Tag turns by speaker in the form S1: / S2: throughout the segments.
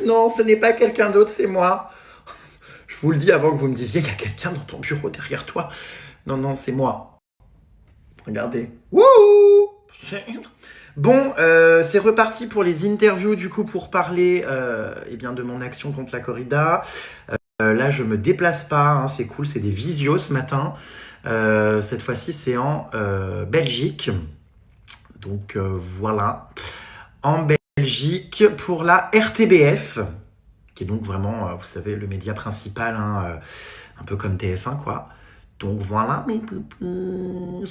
S1: non, ce n'est pas quelqu'un d'autre, c'est moi. Je vous le dis avant que vous me disiez, il y a quelqu'un dans ton bureau derrière toi. Non, non, c'est moi. Regardez. Wouhou! Bon, c'est reparti pour les interviews, du coup, pour parler eh bien, de mon action contre la corrida. Là, je me déplace pas, hein, c'est cool, c'est des visios ce matin. Cette fois-ci, c'est en Belgique. Donc voilà. En Belgique, pour la RTBF, qui est donc vraiment, vous savez, le média principal, hein, un peu comme TF1, quoi. Donc voilà, mes poupous.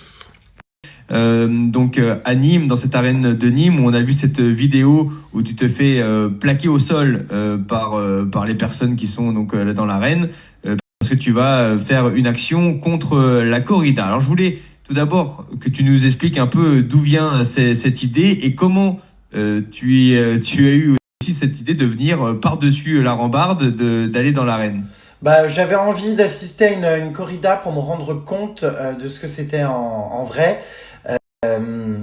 S2: À Nîmes, dans cette arène de Nîmes, où on a vu cette vidéo où tu te fais plaquer au sol par les personnes qui sont donc là dans l'arène, parce que tu vas faire une action contre la corrida. Alors je voulais tout d'abord que tu nous expliques un peu d'où vient cette idée et comment tu as eu aussi cette idée de venir par-dessus la rambarde, d'aller dans l'arène.
S1: Bah, j'avais envie d'assister à une corrida pour me rendre compte de ce que c'était en vrai.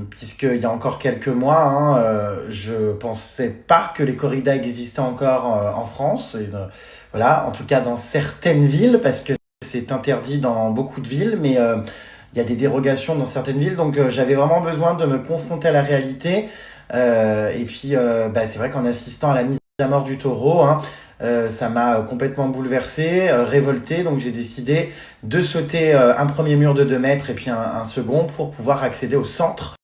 S1: Puisqu'il y a encore quelques mois, hein, je pensais pas que les corridas existaient encore en France. Voilà, en tout cas dans certaines villes, parce que c'est interdit dans beaucoup de villes, mais il y a des dérogations dans certaines villes. Donc j'avais vraiment besoin de me confronter à la réalité. Et puis c'est vrai qu'en assistant à la mise à mort du taureau, hein, ça m'a complètement bouleversé, révolté. Donc j'ai décidé de sauter un premier mur de 2 mètres et puis un second pour pouvoir accéder au centre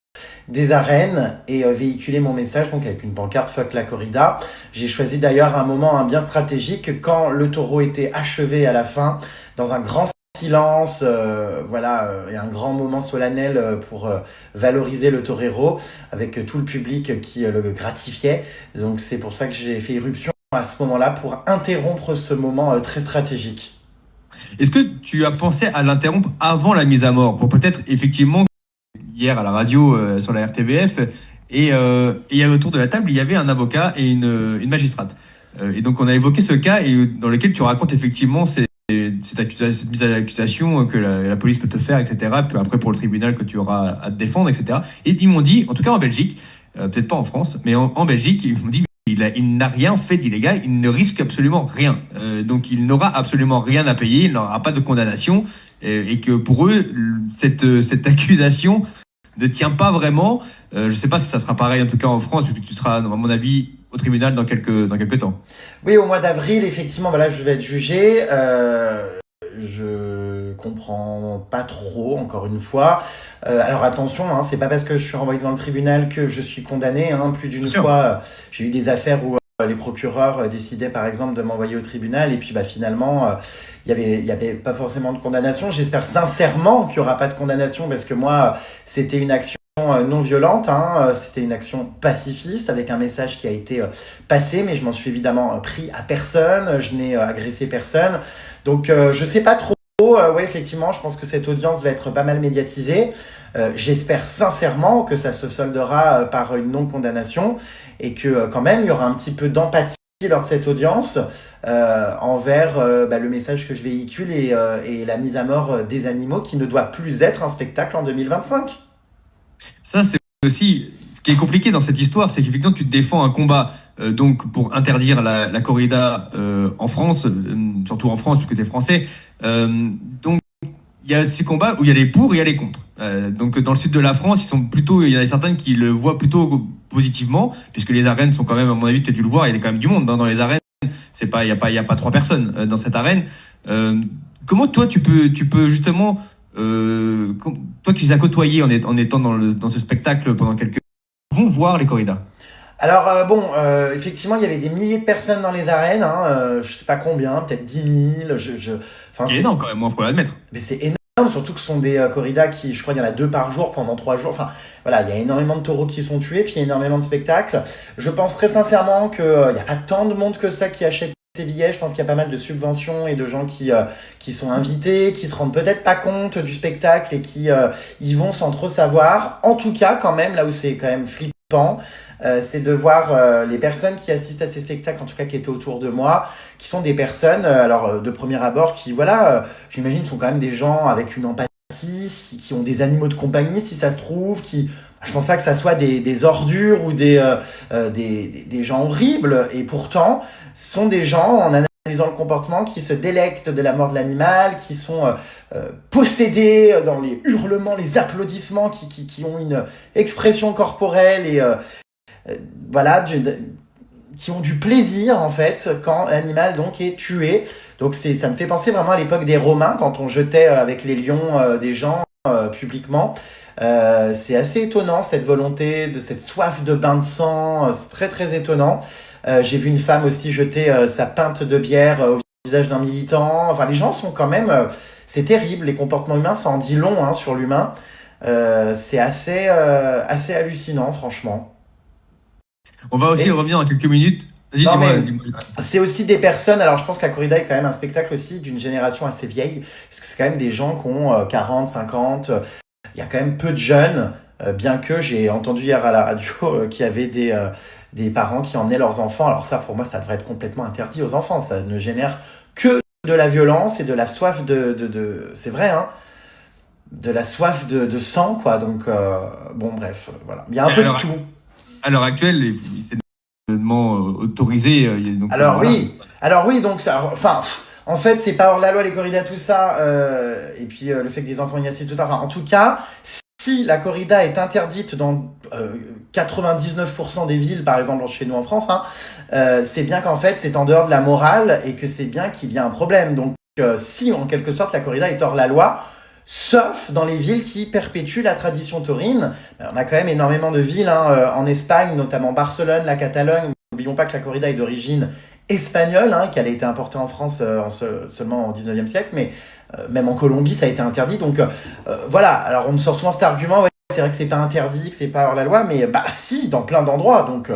S1: des arènes et véhiculer mon message donc avec une pancarte Fuck la corrida. J'ai choisi d'ailleurs un moment bien stratégique quand le taureau était achevé à la fin, dans un grand silence, et un grand moment solennel pour valoriser le torero avec tout le public qui le gratifiait. Donc c'est pour ça que j'ai fait irruption à ce moment-là pour interrompre ce moment très stratégique.
S2: Est-ce que tu as pensé à l'interrompre avant la mise à mort pour peut-être effectivement hier à la radio sur la RTBF et autour de la table il y avait un avocat et une magistrate et donc on a évoqué ce cas et dans lequel tu racontes effectivement cette mise à l'accusation que la police peut te faire, etc. Puis après pour le tribunal que tu auras à te défendre, etc. Et ils m'ont dit, en tout cas en Belgique, peut-être pas en France, mais en Belgique, ils m'ont dit il n'a rien fait d'illégal, il ne risque absolument rien. Donc il n'aura absolument rien à payer, il n'aura pas de condamnation et que pour eux, cette accusation ne tient pas vraiment. Je ne sais pas si ça sera pareil en tout cas en France, puisque tu seras, à mon avis, au tribunal dans quelques temps.
S1: Oui, au mois d'avril, effectivement, voilà, je vais être jugé. Je comprends pas trop, encore une fois. Alors attention, hein, c'est pas parce que je suis renvoyé devant le tribunal que je suis condamné. Hein. Plus d'une fois, j'ai eu des affaires où les procureurs décidaient, par exemple, de m'envoyer au tribunal et puis finalement, il y avait pas forcément de condamnation. J'espère sincèrement qu'il y aura pas de condamnation parce que moi, c'était une action non violente, hein. C'était une action pacifiste avec un message qui a été passé, mais je m'en suis évidemment pris à personne, je n'ai agressé personne. Donc je sais pas trop. Ouais, effectivement, je pense que cette audience va être pas mal médiatisée. J'espère sincèrement que ça se soldera par une non-condamnation et que quand même il y aura un petit peu d'empathie lors de cette audience envers le message que je véhicule et la mise à mort des animaux qui ne doit plus être un spectacle en 2025.
S2: Ça, c'est aussi ce qui est compliqué dans cette histoire, c'est qu'effectivement, tu te défends un combat donc pour interdire la corrida en France, surtout en France, puisque tu es français. Donc, il y a ces combats où il y a les pour et il y a les contre. Donc, dans le sud de la France, il y en a certaines qui le voient plutôt positivement, puisque les arènes sont quand même, à mon avis, tu as dû le voir, il y a quand même du monde dans les arènes. Il y a pas 3 personnes dans cette arène. Comment toi, tu peux justement toi qui les as côtoyés en étant dans ce spectacle pendant quelques vont voir les corridas.
S1: Alors effectivement, il y avait des milliers de personnes dans les arènes, hein, je sais pas combien, peut-être 10 000.
S2: C'est énorme quand même, il faut l'admettre.
S1: Mais c'est énorme, surtout que ce sont des corridas qui, je crois, il y en a 2 par jour pendant 3 jours. Enfin, voilà, il y a énormément de taureaux qui sont tués, puis il y a énormément de spectacles. Je pense très sincèrement qu'il n'y a pas tant de monde que ça qui achète ces billets. Je pense qu'il y a pas mal de subventions et de gens qui sont invités, qui se rendent peut-être pas compte du spectacle et qui y vont sans trop savoir. En tout cas, quand même, là où c'est quand même flippant, c'est de voir les personnes qui assistent à ces spectacles, en tout cas qui étaient autour de moi, qui sont des personnes, de premier abord, qui, j'imagine, sont quand même des gens avec une empathie, qui ont des animaux de compagnie, si ça se trouve, qui Je pense pas que ça soit des ordures ou des gens horribles. Et pourtant, ce sont des gens, en analysant le comportement, qui se délectent de la mort de l'animal, qui sont possédés dans les hurlements, les applaudissements, qui ont une expression corporelle et voilà, qui ont du plaisir en fait quand l'animal donc est tué. Donc ça me fait penser vraiment à l'époque des Romains quand on jetait avec les lions des gens publiquement. C'est assez étonnant cette volonté, de cette soif de bain de sang, c'est très très étonnant. J'ai vu une femme aussi jeter sa pinte de bière au visage d'un militant. Enfin, les gens sont quand même, c'est terrible, les comportements humains, ça en dit long hein, sur l'humain. C'est assez hallucinant, franchement.
S2: On va aussi
S1: Et
S2: revenir dans quelques minutes. Vas-y,
S1: non, mais
S2: dis-moi.
S1: c'est aussi des personnes. Alors, je pense que la corrida est quand même un spectacle aussi d'une génération assez vieille, parce que c'est quand même des gens qui ont 40, 50. Il y a quand même peu de jeunes, bien que j'ai entendu hier à la radio qu'il y avait des parents qui emmenaient leurs enfants. Alors, ça, pour moi, ça devrait être complètement interdit aux enfants. Ça ne génère que de la violence et de la soif c'est vrai, hein, de la soif de sang, quoi. Donc, bon, bref, voilà. Il y a un peu de tout.
S2: À l'heure actuelle, c'est normalement autorisé. Donc,
S1: Alors
S2: voilà.
S1: oui, donc ça, enfin, en fait, c'est pas hors la loi les corridas tout ça, et puis le fait que des enfants y assistent tout ça. Enfin, en tout cas, si la corrida est interdite dans 99% des villes, par exemple chez nous en France, hein, c'est bien qu'en fait c'est en dehors de la morale et que c'est bien qu'il y a un problème. Donc, si en quelque sorte la corrida est hors la loi. Sauf dans les villes qui perpétuent la tradition taurine. On a quand même énormément de villes hein, en Espagne, notamment Barcelone, la Catalogne. N'oublions pas que la corrida est d'origine espagnole, hein, qu'elle a été importée en France seulement au 19e siècle, mais même en Colombie, ça a été interdit. Donc voilà, alors on me sort souvent cet argument, ouais, c'est vrai que c'est pas interdit, que c'est pas hors la loi, mais bah si, dans plein d'endroits. Donc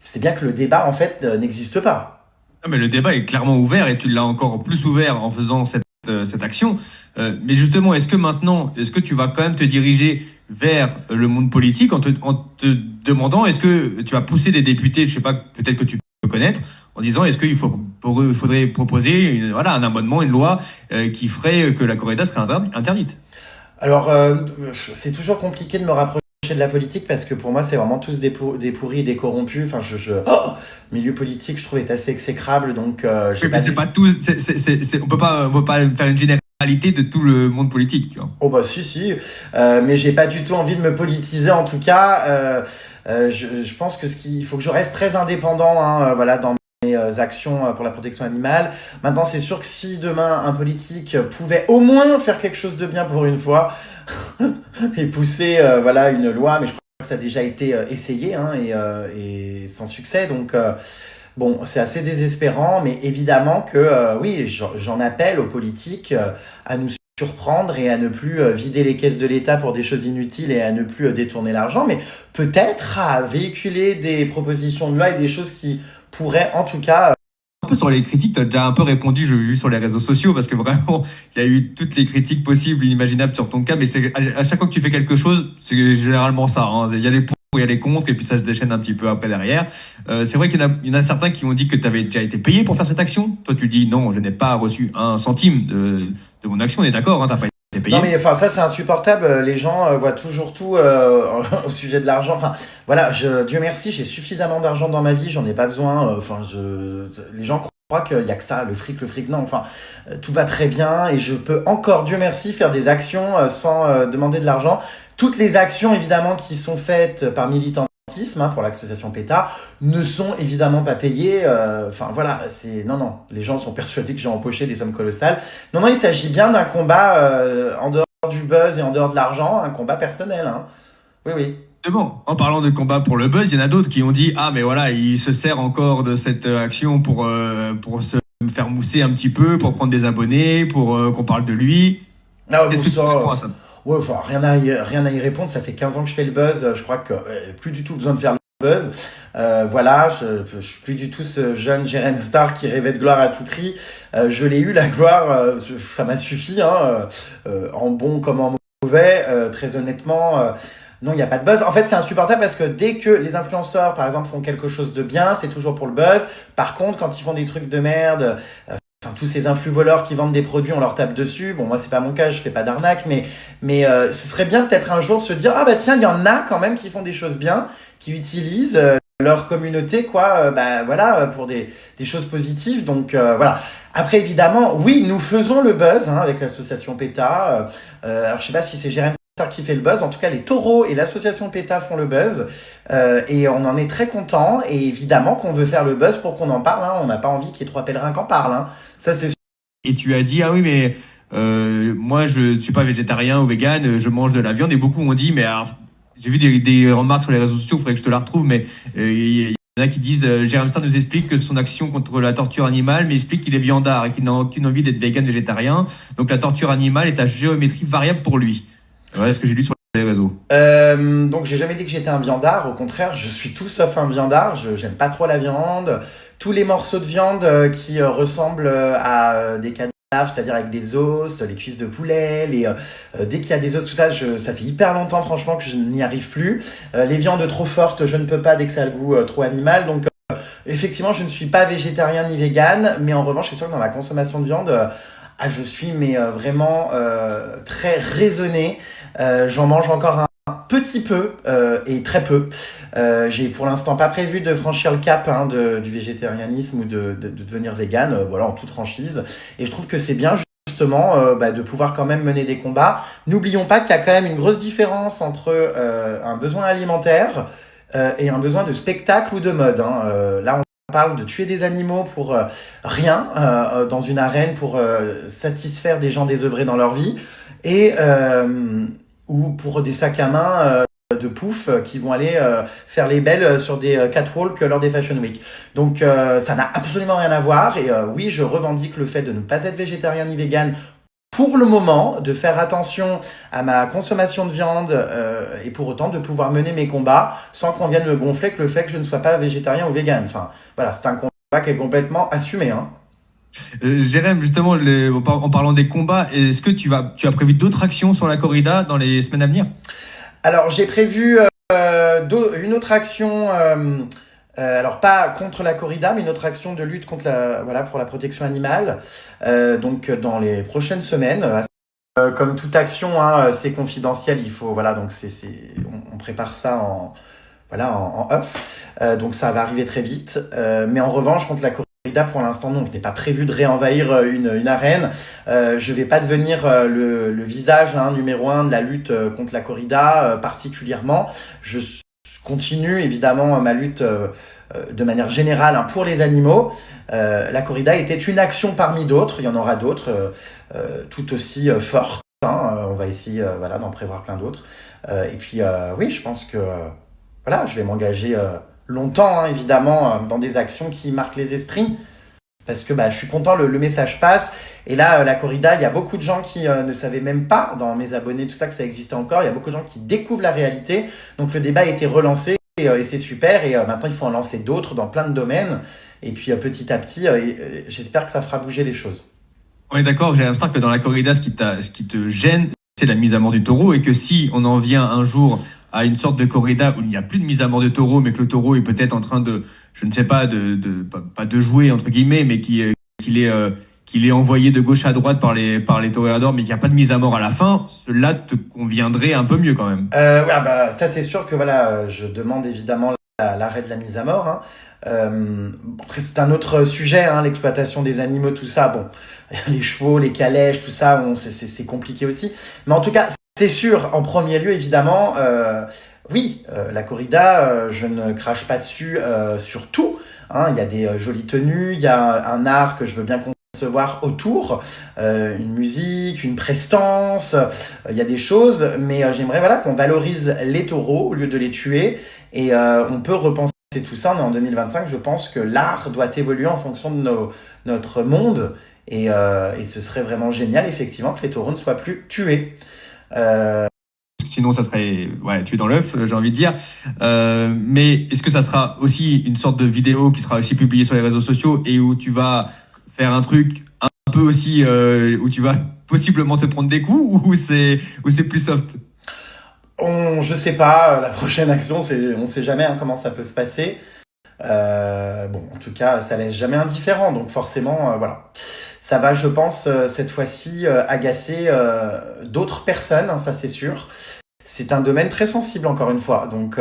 S1: c'est bien que le débat, en fait, n'existe pas.
S2: Ah, mais le débat est clairement ouvert et tu l'as encore plus ouvert en faisant cette action. Mais justement, est-ce que tu vas quand même te diriger vers le monde politique en te demandant, est-ce que tu vas pousser des députés, je sais pas, peut-être que tu peux connaître, en disant, est-ce qu'il faudrait proposer voilà, un amendement, une loi qui ferait que la corrida serait interdite?
S1: Alors, c'est toujours compliqué de me rapprocher de la politique parce que pour moi, c'est vraiment tous des pourris et des corrompus. Enfin, milieu politique, je trouve, est assez exécrable. Donc, j'ai
S2: Oui, mais
S1: pas
S2: c'est
S1: du...
S2: pas tous, on peut pas faire une généralité de tout le monde politique, tu vois.
S1: Oh bah si, si. Mais j'ai pas du tout envie de me politiser en tout cas. Je pense que il faut que je reste très indépendant hein, voilà, dans mes actions pour la protection animale. Maintenant, c'est sûr que si demain un politique pouvait au moins faire quelque chose de bien pour une fois et pousser voilà, une loi, mais je crois que ça a déjà été essayé hein, et sans succès. Donc bon, c'est assez désespérant, mais évidemment que oui, j'en appelle aux politiques à nous surprendre et à ne plus vider les caisses de l'État pour des choses inutiles et à ne plus détourner l'argent, mais peut-être à véhiculer des propositions de loi et des choses qui pourraient en tout cas...
S2: Un peu sur les critiques, tu as déjà un peu répondu, je l'ai vu sur les réseaux sociaux, parce que vraiment, il y a eu toutes les critiques possibles, inimaginables sur ton cas, mais c'est à chaque fois que tu fais quelque chose, c'est généralement ça. Hein. Il y a les pour, il y a les contre, et puis ça se déchaîne un petit peu après derrière. C'est vrai il y en a certains qui ont dit que tu avais déjà été payé pour faire cette action. Toi, tu dis non, je n'ai pas reçu un centime de mon action, on est d'accord, hein, tu n'as pas été payé.
S1: Non mais enfin ça c'est insupportable, les gens voient toujours tout au sujet de l'argent. Enfin voilà, Dieu merci, j'ai suffisamment d'argent dans ma vie, j'en ai pas besoin. Enfin les gens croient qu'il y a que ça, le fric, non. Enfin tout va très bien et je peux encore, Dieu merci, faire des actions sans demander de l'argent. Toutes les actions évidemment qui sont faites par militantisme hein, pour l'association PETA ne sont évidemment pas payées. Enfin voilà, c'est non, les gens sont persuadés que j'ai empoché des sommes colossales. Non, il s'agit bien d'un combat en dehors du buzz et en dehors de l'argent, un combat personnel. Hein. Oui, oui.
S2: Bon, en parlant de combat pour le buzz, il y en a d'autres qui ont dit ah mais voilà, il se sert encore de cette action pour se faire mousser un petit peu, pour prendre des abonnés, pour qu'on parle de lui.
S1: Ah,
S2: Qu'est-ce que tu réponds à ça?
S1: Ouais, enfin, rien à y répondre. Ça fait 15 ans que je fais le buzz. Je crois que plus du tout besoin de faire le buzz. Voilà, je suis plus du tout ce jeune Jérém Star qui rêvait de gloire à tout prix. Je l'ai eu, la gloire. Ça m'a suffi, hein, en bon comme en mauvais. Très honnêtement, non, il n'y a pas de buzz. En fait, c'est insupportable parce que dès que les influenceurs, par exemple, font quelque chose de bien, c'est toujours pour le buzz. Par contre, quand ils font des trucs de merde, enfin, tous ces influx voleurs qui vendent des produits, on leur tape dessus. Bon, moi, c'est pas mon cas, je fais pas d'arnaque, mais ce serait bien peut-être un jour se dire, ah bah tiens, il y en a quand même qui font des choses bien, qui utilisent leur communauté, quoi, bah voilà, pour des choses positives. Donc voilà. Après, évidemment, oui, nous faisons le buzz hein, avec l'association PETA. Alors, je sais pas si c'est Jérém Sarr qui fait le buzz. En tout cas, les taureaux et l'association PETA font le buzz. Et on en est très content. Et évidemment qu'on veut faire le buzz pour qu'on en parle. Hein. On n'a pas envie qu'il y ait trois pèlerins qui en parlent. Hein. Ça, c'est
S2: Et tu as dit, ah oui, mais moi, je ne suis pas végétarien ou vegan, je mange de la viande. Et beaucoup ont dit, mais alors, j'ai vu des remarques sur les réseaux sociaux, il faudrait que je te la retrouve, mais il y en a qui disent, Jérém Sarr nous explique que son action contre la torture animale, mais explique qu'il est viandard et qu'il n'a aucune envie d'être vegan, végétarien. Donc la torture animale est à géométrie variable pour lui. Voilà ce que j'ai lu sur les réseaux.
S1: Donc j'ai jamais dit que j'étais un viandard, au contraire, je suis tout sauf un viandard, j'aime pas trop la viande. Tous les morceaux de viande qui ressemblent à des cadavres, c'est-à-dire avec des os, les cuisses de poulet, dès qu'il y a des os, tout ça, ça fait hyper longtemps franchement que je n'y arrive plus. Les viandes trop fortes, je ne peux pas dès que ça a le goût trop animal, donc effectivement je ne suis pas végétarien ni vegan, mais en revanche c'est sûr que dans ma consommation de viande, je suis vraiment très raisonné. J'en mange encore un petit peu et très peu. J'ai pour l'instant pas prévu de franchir le cap hein, du végétarianisme ou de devenir vegan, voilà, en toute franchise. Et je trouve que c'est bien justement de pouvoir quand même mener des combats. N'oublions pas qu'il y a quand même une grosse différence entre un besoin alimentaire et un besoin de spectacle ou de mode. Hein. Là, on parle de tuer des animaux pour rien dans une arène pour satisfaire des gens désœuvrés dans leur vie. Et ou pour des sacs à main de pouf qui vont aller faire les belles sur des catwalks lors des Fashion Week. Donc ça n'a absolument rien à voir et oui, je revendique le fait de ne pas être végétarien ni vegan pour le moment, de faire attention à ma consommation de viande et pour autant de pouvoir mener mes combats sans qu'on vienne me gonfler que le fait que je ne sois pas végétarien ou vegan. Enfin, voilà, c'est un combat qui est complètement assumé, hein.
S2: Jérém, justement, en parlant des combats, est-ce que tu as prévu d'autres actions sur la corrida dans les semaines à venir?
S1: Alors, j'ai prévu une autre action, alors pas contre la corrida, mais une autre action de lutte contre voilà, pour la protection animale, donc dans les prochaines semaines. Comme toute action, hein, c'est confidentiel, il faut, voilà, donc on prépare ça voilà, en off, donc ça va arriver très vite. Mais en revanche, contre la corrida, pour l'instant, non, je n'ai pas prévu de réenvahir une arène. Je ne vais pas devenir le visage hein, numéro un de la lutte contre la corrida particulièrement. Je continue évidemment ma lutte de manière générale hein, pour les animaux. La corrida était une action parmi d'autres. Il y en aura d'autres tout aussi fortes. Hein. On va essayer voilà, d'en prévoir plein d'autres. Et puis oui, je pense que voilà, je vais m'engager longtemps, hein, évidemment, dans des actions qui marquent les esprits. Parce que je suis content, le message passe. Et là, la corrida, il y a beaucoup de gens qui ne savaient même pas, dans mes abonnés, tout ça, que ça existait encore. Il y a beaucoup de gens qui découvrent la réalité. Donc le débat a été relancé et c'est super. Et maintenant, il faut en lancer d'autres dans plein de domaines. Et puis petit à petit, j'espère que ça fera bouger les choses.
S2: On est d'accord, j'ai l'impression que dans la corrida, ce qui te gêne, c'est la mise à mort du taureau. Et que si on en vient un jour à une sorte de corrida où il n'y a plus de mise à mort de taureau, mais que le taureau est peut-être en train de, je ne sais pas, pas de jouer entre guillemets, mais qu'il est envoyé de gauche à droite par les toréadors, mais qu'il n'y a pas de mise à mort à la fin, cela te conviendrait un peu mieux quand même.
S1: Ouais, ça c'est sûr que voilà, je demande évidemment l'arrêt de la mise à mort. Hein. Après c'est un autre sujet, hein, l'exploitation des animaux, tout ça. Bon, les chevaux, les calèches, tout ça, c'est compliqué aussi. Mais en tout cas, c'est sûr, en premier lieu, évidemment, oui, la corrida, je ne crache pas dessus sur tout. Hein, il y a des jolies tenues, il y a un art que je veux bien concevoir autour, une musique, une prestance, il y a des choses, mais j'aimerais voilà, qu'on valorise les taureaux au lieu de les tuer. Et on peut repenser tout ça, on est en 2025, je pense que l'art doit évoluer en fonction de notre monde. Et ce serait vraiment génial, effectivement, que les taureaux ne soient plus tués.
S2: Sinon, ça serait tué dans l'œuf, j'ai envie de dire. Mais est-ce que ça sera aussi une sorte de vidéo qui sera aussi publiée sur les réseaux sociaux et où tu vas faire un truc un peu aussi où tu vas possiblement te prendre des coups ou c'est plus soft?
S1: Je sais pas, la prochaine action, on sait jamais hein, comment ça peut se passer. Bon, en tout cas, ça laisse jamais indifférent, donc forcément, voilà. Ça va, je pense, cette fois-ci, agacer d'autres personnes, hein, ça c'est sûr. C'est un domaine très sensible, encore une fois. Donc,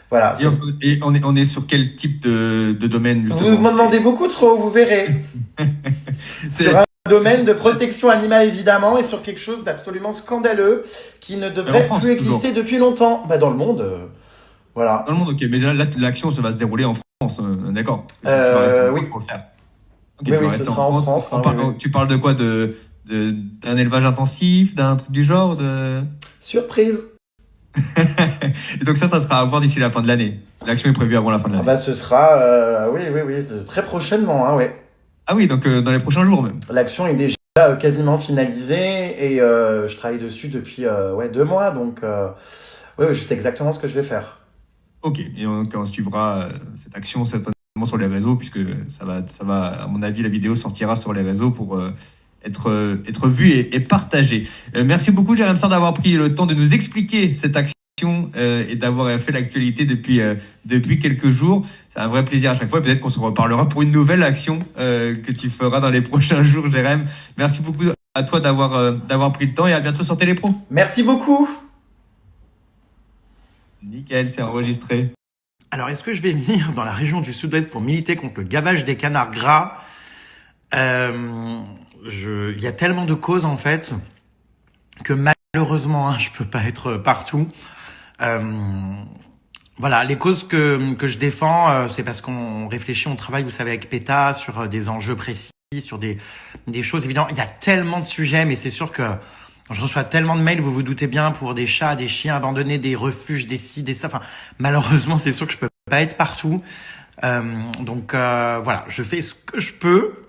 S1: voilà.
S2: Et on est sur quel type de domaine,
S1: Vous
S2: justement?
S1: m'en demandez beaucoup trop, vous verrez. Sur
S2: C'est
S1: un domaine de protection animale, évidemment, et sur quelque chose d'absolument scandaleux qui ne
S2: en
S1: devrait
S2: France,
S1: plus
S2: toujours.
S1: exister depuis longtemps. Bah, dans le monde,
S2: Dans
S1: voilà.
S2: le monde, ok. Mais là, l'action, ça va se dérouler en France, d'accord. Tu vas rester en
S1: Oui,
S2: France pour le faire. Ok,
S1: oui,
S2: tu vas
S1: oui, ce
S2: rester en
S1: sera en
S2: France.
S1: France, hein, oui, oui.
S2: Tu parles de quoi? D'un élevage intensif, d'un truc du genre
S1: Surprise.
S2: Et donc ça sera à voir d'ici la fin de l'année. L'action est prévue avant la fin de
S1: Ah
S2: l'année.
S1: bah, ce sera, oui, oui, oui, très prochainement, hein, ouais.
S2: Ah oui, donc dans les prochains jours même.
S1: L'action est déjà quasiment finalisée et je travaille dessus depuis ouais, 2 mois, donc ouais, ouais, je sais exactement ce que je vais faire.
S2: Ok, et on suivra cette action certainement sur les réseaux, puisque à mon avis, la vidéo sortira sur les réseaux pour être vue et partagée. Merci beaucoup, Jérém Sarr, d'avoir pris le temps de nous expliquer cette action et d'avoir fait l'actualité depuis quelques jours. C'est un vrai plaisir à chaque fois. Peut-être qu'on se reparlera pour une nouvelle action que tu feras dans les prochains jours, Jérém. Merci beaucoup à toi d'avoir pris le temps et à bientôt sur Télépro.
S1: Merci beaucoup.
S2: Nickel, c'est enregistré.
S1: Alors, est-ce que je vais venir dans la région du Sud-Ouest pour militer contre le gavage des canards gras? Il y a tellement de causes, en fait, que malheureusement, hein, je peux pas être partout. Euh, voilà, les causes que je défends, c'est parce qu'on réfléchit, on travaille, vous savez, avec PETA sur des enjeux précis, sur des choses évidentes. Il y a tellement de sujets, mais c'est sûr que je reçois tellement de mails, vous vous doutez bien, pour des chats, des chiens abandonnés, des refuges, des ci, des ça. Enfin, malheureusement, c'est sûr que je peux pas être partout. Donc voilà, je fais ce que je peux.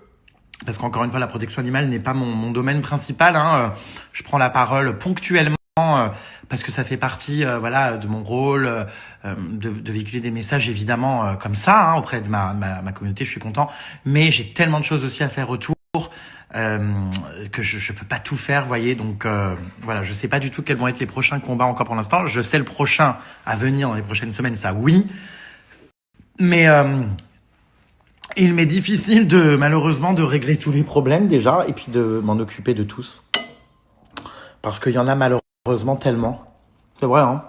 S1: Parce qu'encore une fois, la protection animale n'est pas mon domaine principal. Hein. Je prends la parole ponctuellement parce que ça fait partie voilà, de mon rôle de véhiculer des messages évidemment comme ça hein, auprès de ma communauté. Je suis content. Mais j'ai tellement de choses aussi à faire autour que je peux pas tout faire, voyez. Donc voilà, je sais pas du tout quels vont être les prochains combats encore pour l'instant. Je sais le prochain à venir dans les prochaines semaines, ça oui. Mais il m'est difficile malheureusement de régler tous les problèmes déjà et puis de m'en occuper de tous. Parce qu'il y en a malheureusement tellement. C'est vrai, hein.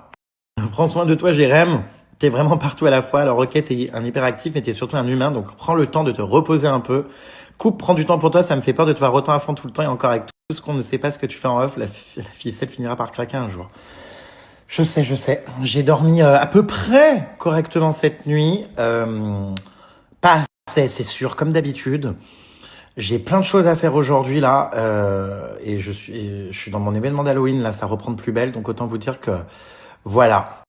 S1: Prends soin de toi, Jérém. T'es vraiment partout à la fois. Alors ok, t'es un hyperactif, mais t'es surtout un humain. Donc prends le temps de te reposer un peu. Prends du temps pour toi. Ça me fait peur de te voir autant à fond tout le temps. Et encore avec tout ce qu'on ne sait pas ce que tu fais en off, la ficelle finira par craquer un jour. Je sais, je sais. J'ai dormi à peu près correctement cette nuit. Pas assez, c'est sûr, comme d'habitude. J'ai plein de choses à faire aujourd'hui là, et je suis dans mon événement d'Halloween là, ça reprend de plus belle, donc autant vous dire que voilà.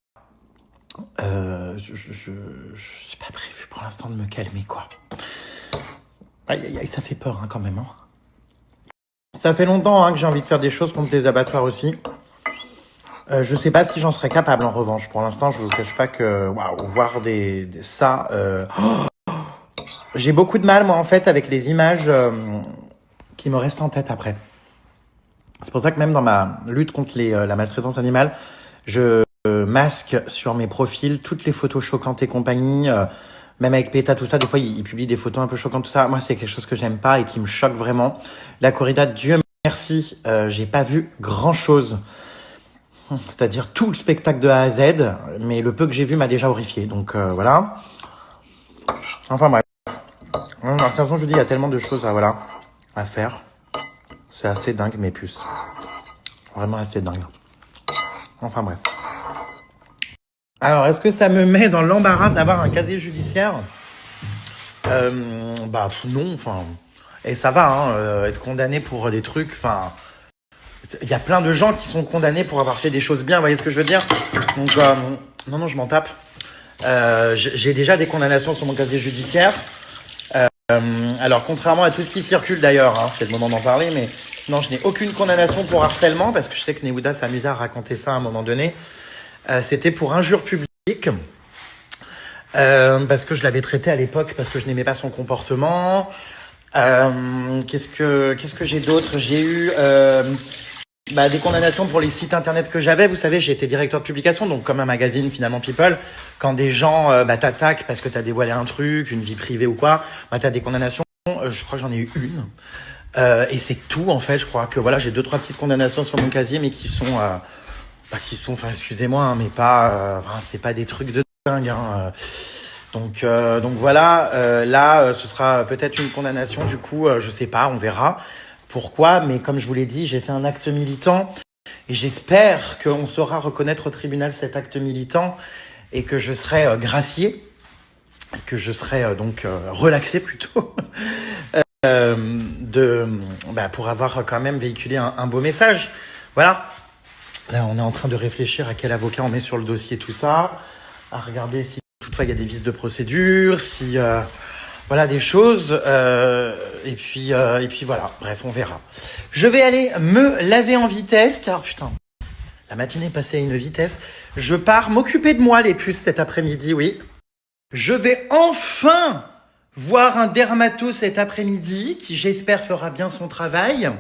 S1: Je suis pas prévu pour l'instant de me calmer quoi. Aïe aïe aïe, ça fait peur hein, quand même. Hein. Ça fait longtemps hein, que j'ai envie de faire des choses contre les abattoirs aussi. Je sais pas si j'en serais capable en revanche. Pour l'instant, je vous cache pas que waouh, voir ça. J'ai beaucoup de mal moi en fait avec les images qui me restent en tête après. C'est pour ça que même dans ma lutte contre la maltraitance animale, je masque sur mes profils toutes les photos choquantes et compagnie. Même avec PETA, tout ça, des fois, ils publient des photos un peu choquantes, tout ça. Moi, c'est quelque chose que j'aime pas et qui me choque vraiment. La corrida, Dieu merci, j'ai pas vu grand-chose. C'est-à-dire tout le spectacle de A à Z, mais le peu que j'ai vu m'a déjà horrifié. Donc voilà. Enfin bref. De toute façon, je vous dis, il y a tellement de choses à faire. C'est assez dingue, mes puces. Vraiment assez dingue. Enfin bref. Alors, est-ce que ça me met dans l'embarras d'avoir un casier judiciaire non, enfin... Et ça va, hein, être condamné pour des trucs, enfin... Il y a plein de gens qui sont condamnés pour avoir fait des choses bien, vous voyez ce que je veux dire? Donc, non, je m'en tape. J'ai déjà des condamnations sur mon casier judiciaire. Alors, contrairement à tout ce qui circule d'ailleurs, hein, c'est le moment d'en parler, mais non, je n'ai aucune condamnation pour harcèlement, parce que je sais que Neouda s'amusait à raconter ça à un moment donné. C'était pour injure publique, parce que je l'avais traité à l'époque, parce que je n'aimais pas son comportement. Qu'est-ce que j'ai d'autre? J'ai eu Bah, des condamnations pour les sites internet que j'avais. Vous savez, j'ai été directeur de publication, donc comme un magazine finalement People. Quand des gens t'attaquent parce que t'as dévoilé un truc, une vie privée ou quoi, bah t'as des condamnations. Je crois que j'en ai eu une. Et c'est tout en fait. Je crois que voilà, j'ai 2-3 petites condamnations sur mon casier, mais qui sont, enfin, excusez-moi, hein, mais pas, c'est pas des trucs de dingue. Hein. Donc voilà. Là, ce sera peut-être une condamnation. Du coup, je sais pas, on verra. Pourquoi? Mais comme je vous l'ai dit, j'ai fait un acte militant et j'espère qu'on saura reconnaître au tribunal cet acte militant et que je serai gracié, que je serai donc relaxé plutôt pour avoir quand même véhiculé un beau message. Voilà. Là, on est en train de réfléchir à quel avocat on met sur le dossier, tout ça, à regarder si toutefois il y a des vices de procédure, si voilà des choses, et puis voilà, bref, on verra. Je vais aller me laver en vitesse, car putain, la matinée est passée à une vitesse. Je pars m'occuper de moi, les puces, cet après-midi, oui. Je vais enfin voir un dermato cet après-midi, qui j'espère fera bien son travail.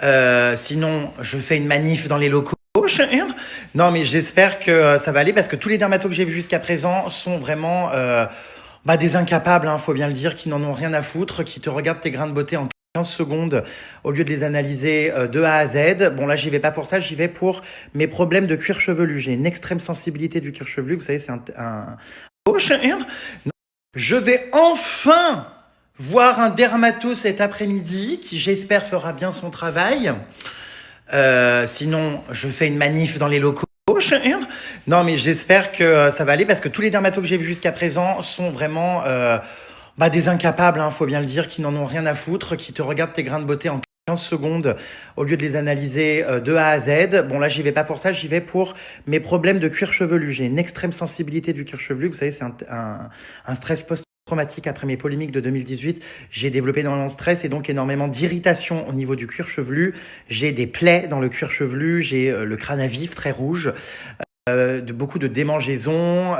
S1: Sinon, je fais une manif dans les locaux. Non, mais j'espère que ça va aller, parce que tous les dermatos que j'ai vus jusqu'à présent sont vraiment... des incapables, hein, faut bien le dire, qui n'en ont rien à foutre, qui te regardent tes grains de beauté en 15 secondes au lieu de les analyser de A à Z. Bon, là, j'y vais pas pour ça, j'y vais pour mes problèmes de cuir chevelu. J'ai une extrême sensibilité du cuir chevelu, vous savez, c'est un... Je vais enfin voir un dermato cet après-midi, qui j'espère fera bien son travail. Sinon, je fais une manif dans les locaux. Non, mais j'espère que ça va aller, parce que tous les dermatos que j'ai vus jusqu'à présent sont vraiment des incapables, hein, faut bien le dire, qui n'en ont rien à foutre, qui te regardent tes grains de beauté en 15 secondes au lieu de les analyser de A à Z. Bon, là, j'y vais pas pour ça, j'y vais pour mes problèmes de cuir chevelu. J'ai une extrême sensibilité du cuir chevelu, vous savez, c'est un stress post-traumatique après mes polémiques de 2018. J'ai développé énormément de stress et donc énormément d'irritation au niveau du cuir chevelu. J'ai des plaies dans le cuir chevelu, j'ai le crâne à vif, très rouge. Beaucoup de démangeaisons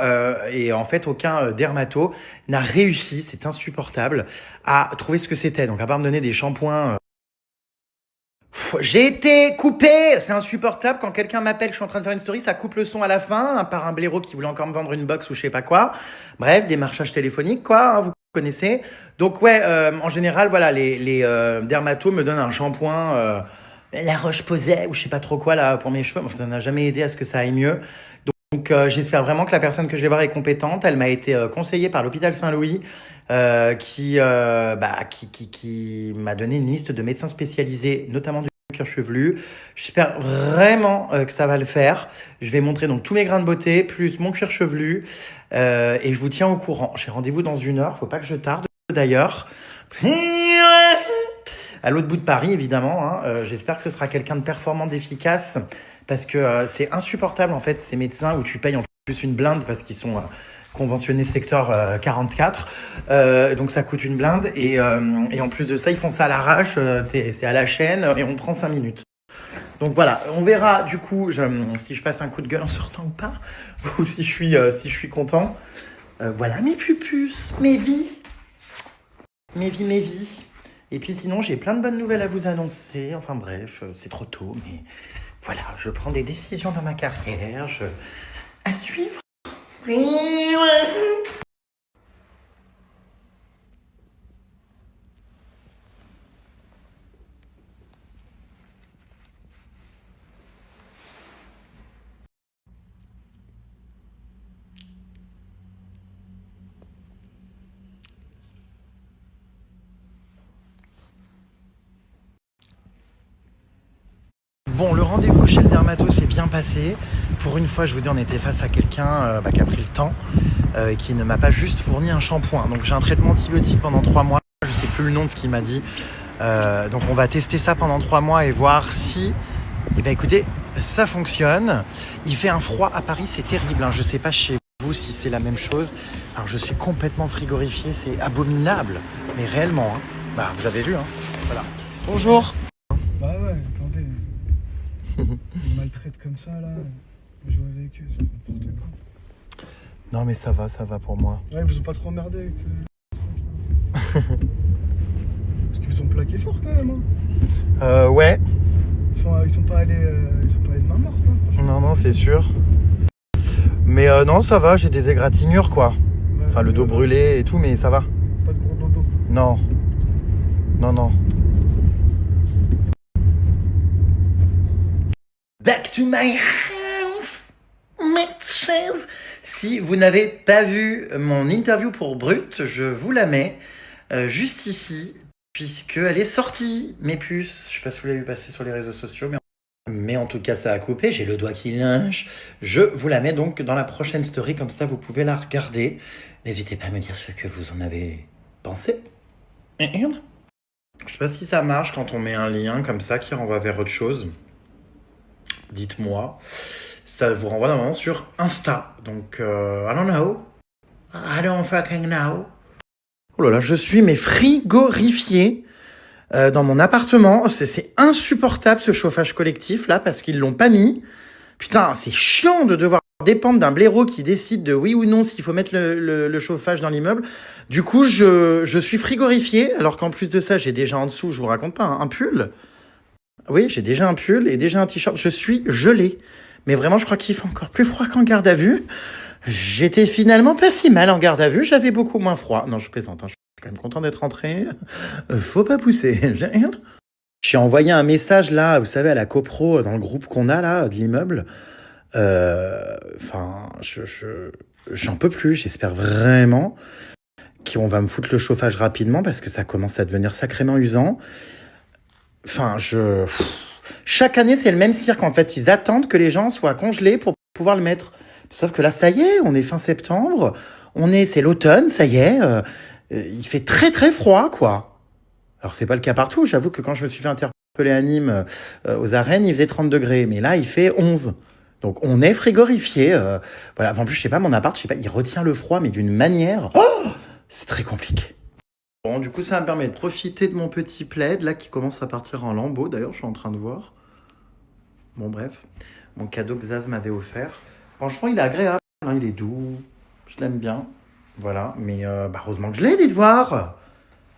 S1: et en fait aucun dermato n'a réussi, c'est insupportable, à trouver ce que c'était. Donc à part me donner des shampoings, j'ai été coupé, c'est insupportable. Quand quelqu'un m'appelle, je suis en train de faire une story, ça coupe le son à la fin, hein, par un blaireau qui voulait encore me vendre une box ou je sais pas quoi. Bref, démarchage téléphonique quoi, hein, vous connaissez. Donc ouais, en général voilà, les dermatos me donnent un shampoing La Roche-Posay ou je sais pas trop quoi là pour mes cheveux. Ça n'a jamais aidé à ce que ça aille mieux. Donc j'espère vraiment que la personne que je vais voir est compétente. Elle m'a été conseillée par l'hôpital Saint-Louis qui m'a donné une liste de médecins spécialisés, notamment du cuir chevelu. J'espère vraiment que ça va le faire. Je vais montrer donc tous mes grains de beauté plus mon cuir chevelu et je vous tiens au courant. J'ai rendez-vous dans 1 heure, faut pas que je tarde d'ailleurs. À l'autre bout de Paris, évidemment. Hein. J'espère que ce sera quelqu'un de performant, d'efficace, parce que c'est insupportable, en fait, ces médecins où tu payes en plus une blinde parce qu'ils sont conventionnés secteur 44. Donc, ça coûte une blinde. Et en plus de ça, ils font ça à l'arrache. C'est à la chaîne et on prend 5 minutes. Donc, voilà. On verra, du coup, si je passe un coup de gueule en sortant ou pas, ou si je suis content. Voilà mes pupus, mes vies. Mes vies. Et puis sinon, j'ai plein de bonnes nouvelles à vous annoncer. Enfin bref, c'est trop tôt, mais voilà, je prends des décisions dans ma carrière. À suivre. Bon, le rendez-vous chez le dermato s'est bien passé. Pour une fois, je vous dis, on était face à quelqu'un qui a pris le temps et qui ne m'a pas juste fourni un shampoing. Donc j'ai un traitement antibiotique pendant 3 mois. Je ne sais plus le nom de ce qu'il m'a dit. Donc on va tester ça pendant 3 mois et voir si, écoutez, ça fonctionne. Il fait un froid à Paris, c'est terrible. Hein. Je ne sais pas chez vous si c'est la même chose. Alors je suis complètement frigorifié, c'est abominable. Mais réellement, hein. Vous avez vu, hein. Voilà. Bonjour.
S3: Bah ouais, attendez. Ils maltraitent comme ça là. Je joue avec eux, c'est n'importe quoi.
S1: Non mais ça va pour moi.
S3: Ouais, ils vous ont pas trop emmerdé avec Parce qu'ils vous ont plaqué fort quand même. Hein.
S1: Ouais.
S3: Parce Ils sont pas allés de main morte, hein, franchement.
S1: Non, c'est sûr. Mais non, ça va, j'ai des égratignures, quoi.
S3: Ouais,
S1: Enfin, le dos brûlé et tout, mais ça va.
S3: Pas de gros bobos.
S1: Non. Non. Back to my house. My house. Si vous n'avez pas vu mon interview pour Brut, je vous la mets juste ici, puisqu'elle est sortie, mes puces. Je sais pas si vous l'avez vu passer sur les réseaux sociaux, mais en tout cas, ça a coupé. J'ai le doigt qui lâche. Je vous la mets donc dans la prochaine story, comme ça vous pouvez la regarder. N'hésitez pas à me dire ce que vous en avez pensé. Je sais pas si ça marche quand on met un lien comme ça qui renvoie vers autre chose. Dites-moi. Ça vous renvoie normalement sur Insta. Donc, I don't know. I don't fucking know. Oh là là, je suis mais frigorifié dans mon appartement. C'est insupportable ce chauffage collectif là parce qu'ils l'ont pas mis. Putain, c'est chiant de devoir dépendre d'un blaireau qui décide de oui ou non s'il faut mettre le chauffage dans l'immeuble. Du coup, je suis frigorifié alors qu'en plus de ça, j'ai déjà en dessous, je vous raconte pas, un pull. Oui, j'ai déjà un pull et déjà un t-shirt. Je suis gelé. Mais vraiment, je crois qu'il fait encore plus froid qu'en garde à vue. J'étais finalement pas si mal en garde à vue. J'avais beaucoup moins froid. Non, je plaisante. Je suis quand même content d'être rentré. Faut pas pousser. J'ai envoyé un message là, vous savez, à la copro dans le groupe qu'on a là, de l'immeuble. Enfin, j'en peux plus. J'espère vraiment qu'on va me foutre le chauffage rapidement parce que ça commence à devenir sacrément usant. Enfin, chaque année, c'est le même cirque. En fait, ils attendent que les gens soient congelés pour pouvoir le mettre. Sauf que là, ça y est, on est fin septembre. C'est l'automne, ça y est. Il fait très, très froid, quoi. Alors, c'est pas le cas partout. J'avoue que quand je me suis fait interpeller à Nîmes, aux arènes, il faisait 30 degrés. Mais là, il fait 11. Donc, on est frigorifié. Voilà. En plus, je sais pas, mon appart, je sais pas, il retient le froid, mais d'une manière. Oh, c'est très compliqué. Bon, du coup, ça me permet de profiter de mon petit plaid, là, qui commence à partir en lambeaux. D'ailleurs, je suis en train de voir. Bon, bref. Mon cadeau que Zaz m'avait offert. Franchement, il est agréable. Hein, il est doux. Je l'aime bien. Voilà. Mais heureusement que je l'ai, dites voir.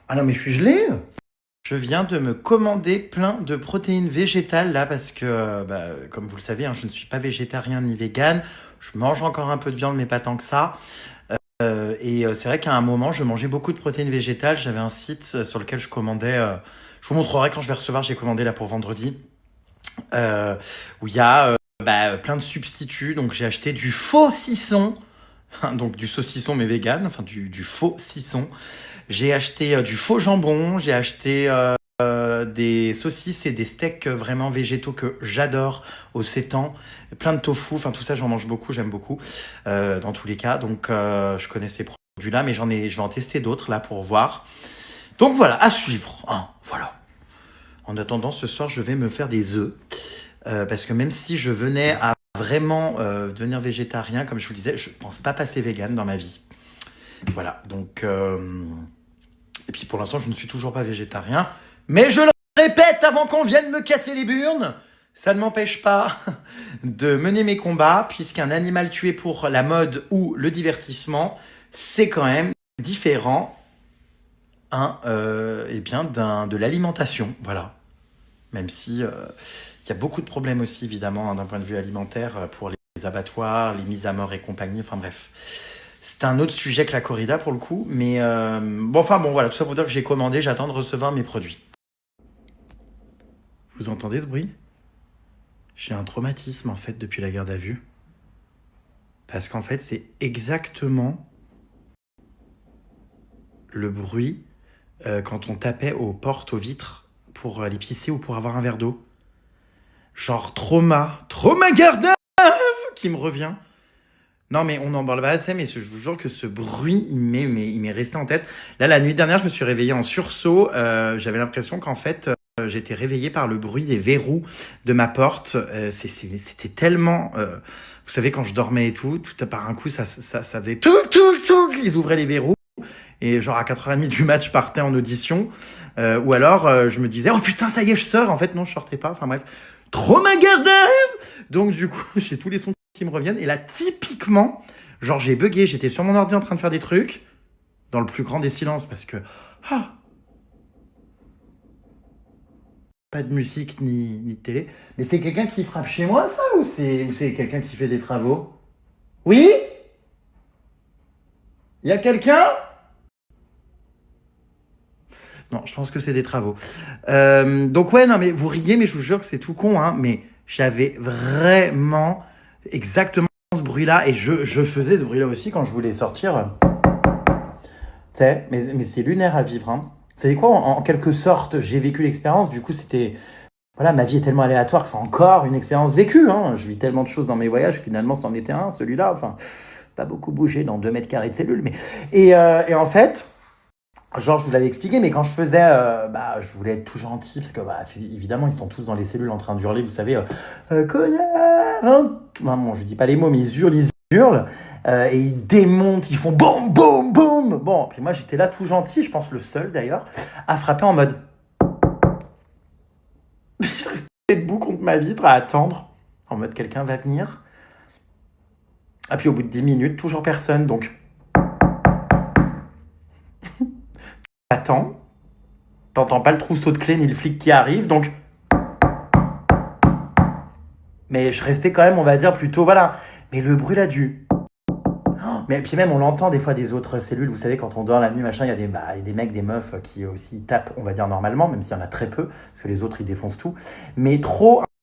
S1: Ah non, mais je suis gelé. Je viens de me commander plein de protéines végétales, là, parce que, comme vous le savez, hein, je ne suis pas végétarien ni vegan. Je mange encore un peu de viande, mais pas tant que ça. Et c'est vrai qu'à un moment, je mangeais beaucoup de protéines végétales. J'avais un site sur lequel je commandais. Je vous montrerai quand je vais recevoir. J'ai commandé là pour vendredi. Où il y a plein de substituts. Donc j'ai acheté du faux saucisson. Donc du saucisson mais vegan. Enfin du faux saucisson. J'ai acheté du faux jambon. J'ai acheté des saucisses et des steaks vraiment végétaux que j'adore au sétan, plein de tofu, enfin tout ça j'en mange beaucoup, j'aime beaucoup dans tous les cas, donc je connais ces produits là, mais je vais en tester d'autres là pour voir, donc voilà, à suivre, hein, voilà. En attendant, ce soir je vais me faire des œufs, parce que même si je venais à vraiment devenir végétarien, comme je vous le disais, je pense pas passer vegan dans ma vie, voilà, donc et puis pour l'instant je ne suis toujours pas végétarien. Mais je le répète avant qu'on vienne me casser les burnes, ça ne m'empêche pas de mener mes combats, puisqu'un animal tué pour la mode ou le divertissement, c'est quand même différent de l'alimentation. Voilà. Même si y a beaucoup de problèmes aussi, évidemment, hein, d'un point de vue alimentaire, pour les abattoirs, les mises à mort et compagnie, enfin bref. C'est un autre sujet que la corrida pour le coup, mais voilà, tout ça pour dire que j'ai commandé, j'attends de recevoir mes produits. Vous entendez ce bruit ? J'ai un traumatisme en fait depuis la garde à vue. Parce qu'en fait, c'est exactement le bruit quand on tapait aux portes, aux vitres pour aller pisser ou pour avoir un verre d'eau. Genre trauma garde à vue qui me revient. Non mais on en parle pas assez, mais je vous jure que ce bruit, il m'est resté en tête. Là, la nuit dernière, je me suis réveillé en sursaut. J'avais l'impression qu'en fait, j'étais réveillé par le bruit des verrous de ma porte. C'était tellement... vous savez, quand je dormais et tout par un coup, ça faisait... Touc, ils ouvraient les verrous. Et genre à 4h30 du match, je partais en audition. Ou alors, je me disais, oh putain, ça y est, je sors. En fait, non, je sortais pas. Enfin bref, trauma garde à vue. Donc du coup, j'ai tous les sons qui me reviennent. Et là, typiquement, genre j'ai bugué. J'étais sur mon ordi en train de faire des trucs. Dans le plus grand des silences. Parce que... Pas de musique ni de télé. Mais c'est quelqu'un qui frappe chez moi, ça, ou c'est quelqu'un qui fait des travaux? Oui? Il y a quelqu'un? Non, je pense que c'est des travaux. Donc ouais, non, mais vous riez, mais je vous jure que c'est tout con, hein. Mais j'avais vraiment exactement ce bruit-là, et je faisais ce bruit-là aussi quand je voulais sortir. Tu sais, mais c'est lunaire à vivre, hein. Vous savez quoi, en quelque sorte, j'ai vécu l'expérience, du coup c'était... Voilà, ma vie est tellement aléatoire que c'est encore une expérience vécue, hein. Je vis tellement de choses dans mes voyages, finalement c'en était un, celui-là, enfin, pas beaucoup bougé dans 2 mètres carrés de cellules, mais... Et en fait... Genre, je vous l'avais expliqué, mais quand je faisais, je voulais être tout gentil, parce que, évidemment, ils sont tous dans les cellules en train de hurler, vous savez, connard, hein. Non, bon, je dis pas les mots, mais ils hurlent, et ils démontent, ils font boum, boum, boum. Bon, puis moi, j'étais là tout gentil, je pense le seul d'ailleurs, à frapper en mode. Je restais debout contre ma vitre à attendre, en mode quelqu'un va venir. Et puis au bout de 10 minutes, toujours personne, donc. Attends. T'entends pas le trousseau de clés ni le flic qui arrive, donc... Mais je restais quand même, on va dire, plutôt, voilà. Mais le bruit là du... Mais puis même, on l'entend des fois des autres cellules. Vous savez, quand on dort la nuit, machin, il y a des mecs, des meufs qui aussi tapent, on va dire, normalement, même s'il y en a très peu, parce que les autres, ils défoncent tout. Mais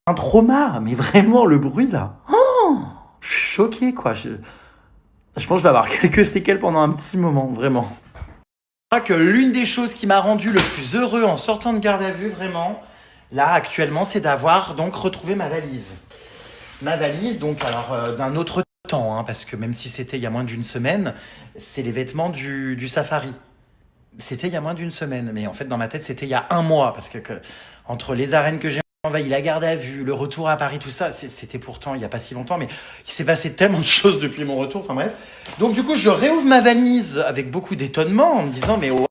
S1: un trauma. Mais vraiment, le bruit, là. Je suis choqué, quoi. Je pense que je vais avoir quelques séquelles pendant un petit moment, vraiment. Que l'une des choses qui m'a rendu le plus heureux en sortant de garde à vue, vraiment, là, actuellement, c'est d'avoir donc retrouvé ma valise. Ma valise, donc, alors, d'un autre temps, hein, parce que même si c'était il y a moins d'une semaine, c'est les vêtements du safari. C'était il y a moins d'une semaine, mais en fait, dans ma tête, c'était il y a un mois, parce que entre les arènes que j'ai envahies, la garde à vue, le retour à Paris, tout ça, c'était pourtant il n'y a pas si longtemps, mais il s'est passé tellement de choses depuis mon retour, enfin bref. Donc du coup, je réouvre ma valise avec beaucoup d'étonnement en me disant, mais waouh,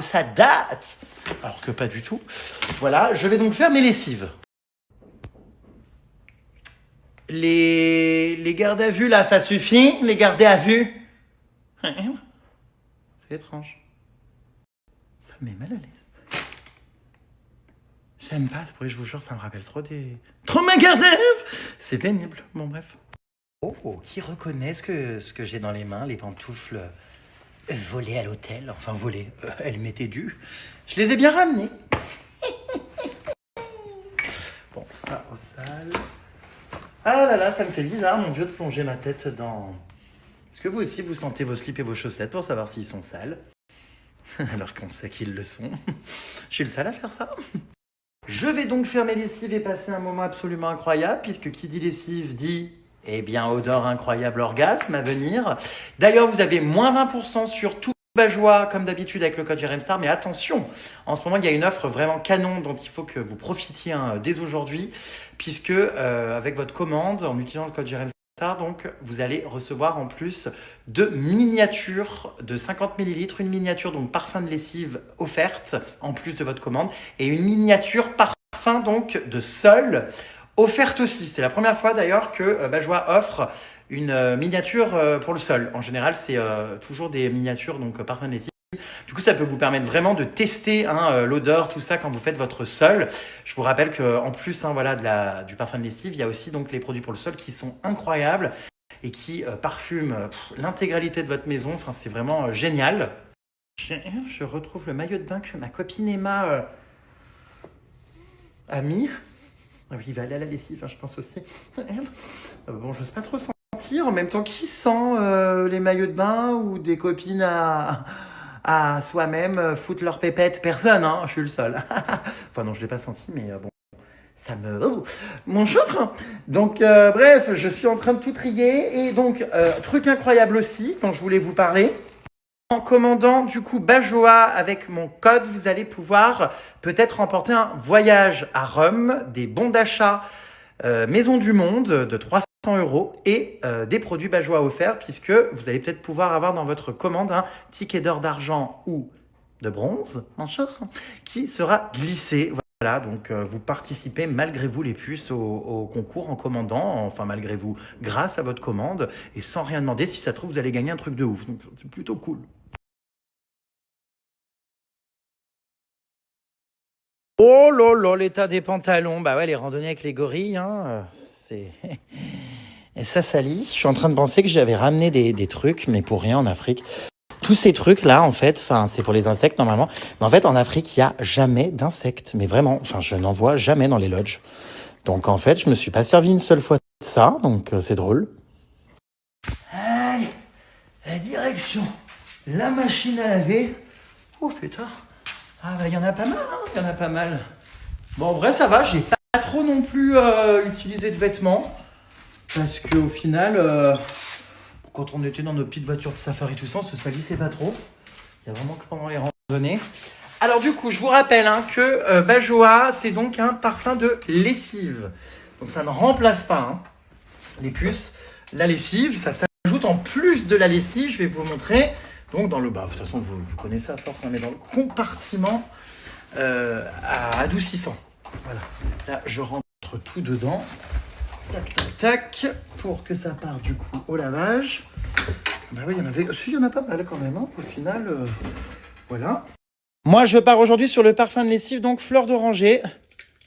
S1: ça date! Alors que pas du tout. Voilà, je vais donc faire mes lessives. Les gardes à vue, là, ça suffit? Les garder à vue? C'est étrange. Ça me met mal à l'aise. J'aime pas ce bruit, je vous jure, ça me rappelle trop ma garde à vue! C'est pénible, bon bref. Oh, qui reconnaît ce que j'ai dans les mains, les pantoufles volées à l'hôtel, enfin volées, elles m'étaient dues. Je les ai bien ramenées. Bon, ça au sale. Ah là là, ça me fait bizarre, mon Dieu, de plonger ma tête dans... Est-ce que vous aussi, vous sentez vos slips et vos chaussettes pour savoir s'ils sont sales? Alors qu'on sait qu'ils le sont. Je suis le seul à faire ça. Je vais donc faire mes lessives et passer un moment absolument incroyable, puisque qui dit lessive dit, eh bien, odeur incroyable, orgasme à venir. D'ailleurs, vous avez moins 20% sur tout Bajois, comme d'habitude avec le code JRMSTAR, mais attention, en ce moment, il y a une offre vraiment canon dont il faut que vous profitiez dès aujourd'hui, puisque avec votre commande, en utilisant le code JRMSTAR, donc, vous allez recevoir en plus de miniatures de 50 ml, une miniature donc parfum de lessive offerte en plus de votre commande, et une miniature parfum donc de sol offerte aussi. C'est la première fois d'ailleurs que Bajois offre une miniature pour le sol. En général, c'est toujours des miniatures donc parfum de lessive. Du coup, ça peut vous permettre vraiment de tester l'odeur, tout ça, quand vous faites votre sol. Je vous rappelle qu'en plus voilà, du parfum de lessive, il y a aussi donc les produits pour le sol qui sont incroyables et qui parfument l'intégralité de votre maison. Enfin, c'est vraiment génial. Je retrouve le maillot de bain que ma copine Emma a mis. Ah oui, il va aller à la lessive, je pense aussi. Bon, je n'ose pas trop sentir. En même temps, qui sent les maillots de bain ou des copines à soi-même foutre leur pépette? Personne, hein, je suis le seul. Enfin non, je ne l'ai pas senti, mais bon, ça me... Oh, bonjour. Donc, bref, je suis en train de tout trier. Et donc, truc incroyable aussi, dont je voulais vous parler. En commandant du coup Bajoa avec mon code, vous allez pouvoir peut-être remporter un voyage à Rome, des bons d'achat Maison du Monde de 300 € et des produits Bajoa offerts, puisque vous allez peut-être pouvoir avoir dans votre commande un ticket d'or, d'argent ou de bronze, qui sera glissé. Voilà, donc vous participez malgré vous les puces au concours en commandant, enfin malgré vous, grâce à votre commande, et sans rien demander. Si ça se trouve, vous allez gagner un truc de ouf, donc c'est plutôt cool. Oh là là, l'état des pantalons. Bah ouais, les randonnées avec les gorilles, hein, c'est... Et ça salit. Je suis en train de penser que j'avais ramené des trucs, mais pour rien en Afrique. Tous ces trucs-là, en fait, enfin, c'est pour les insectes normalement. Mais en fait, en Afrique, il n'y a jamais d'insectes. Mais vraiment, enfin, je n'en vois jamais dans les lodges. Donc en fait, je me suis pas servi une seule fois de ça, donc c'est drôle. Allez, la direction, la machine à laver. Oh putain. Ah bah il y en a pas mal, hein, il y en a pas mal. Bon, en vrai, ça va, j'ai pas trop non plus utilisé de vêtements. Parce qu'au final, quand on était dans nos petites voitures de safari tout ça, on se salissait pas trop. Il y a vraiment que pendant les randonnées. Alors du coup, je vous rappelle que Bajoa, c'est donc un parfum de lessive. Donc ça ne remplace pas les puces. La lessive, ça s'ajoute en plus de la lessive. Je vais vous montrer. Donc dans le bas, de toute façon, vous connaissez à force, mais dans le compartiment adoucissant. Voilà. Là, je rentre tout dedans. Tac, tac, tac. Pour que ça parte du coup au lavage. Bah oui, il y en a pas mal quand même. Au final, voilà. Moi, je pars aujourd'hui sur le parfum de lessive, donc fleur d'oranger.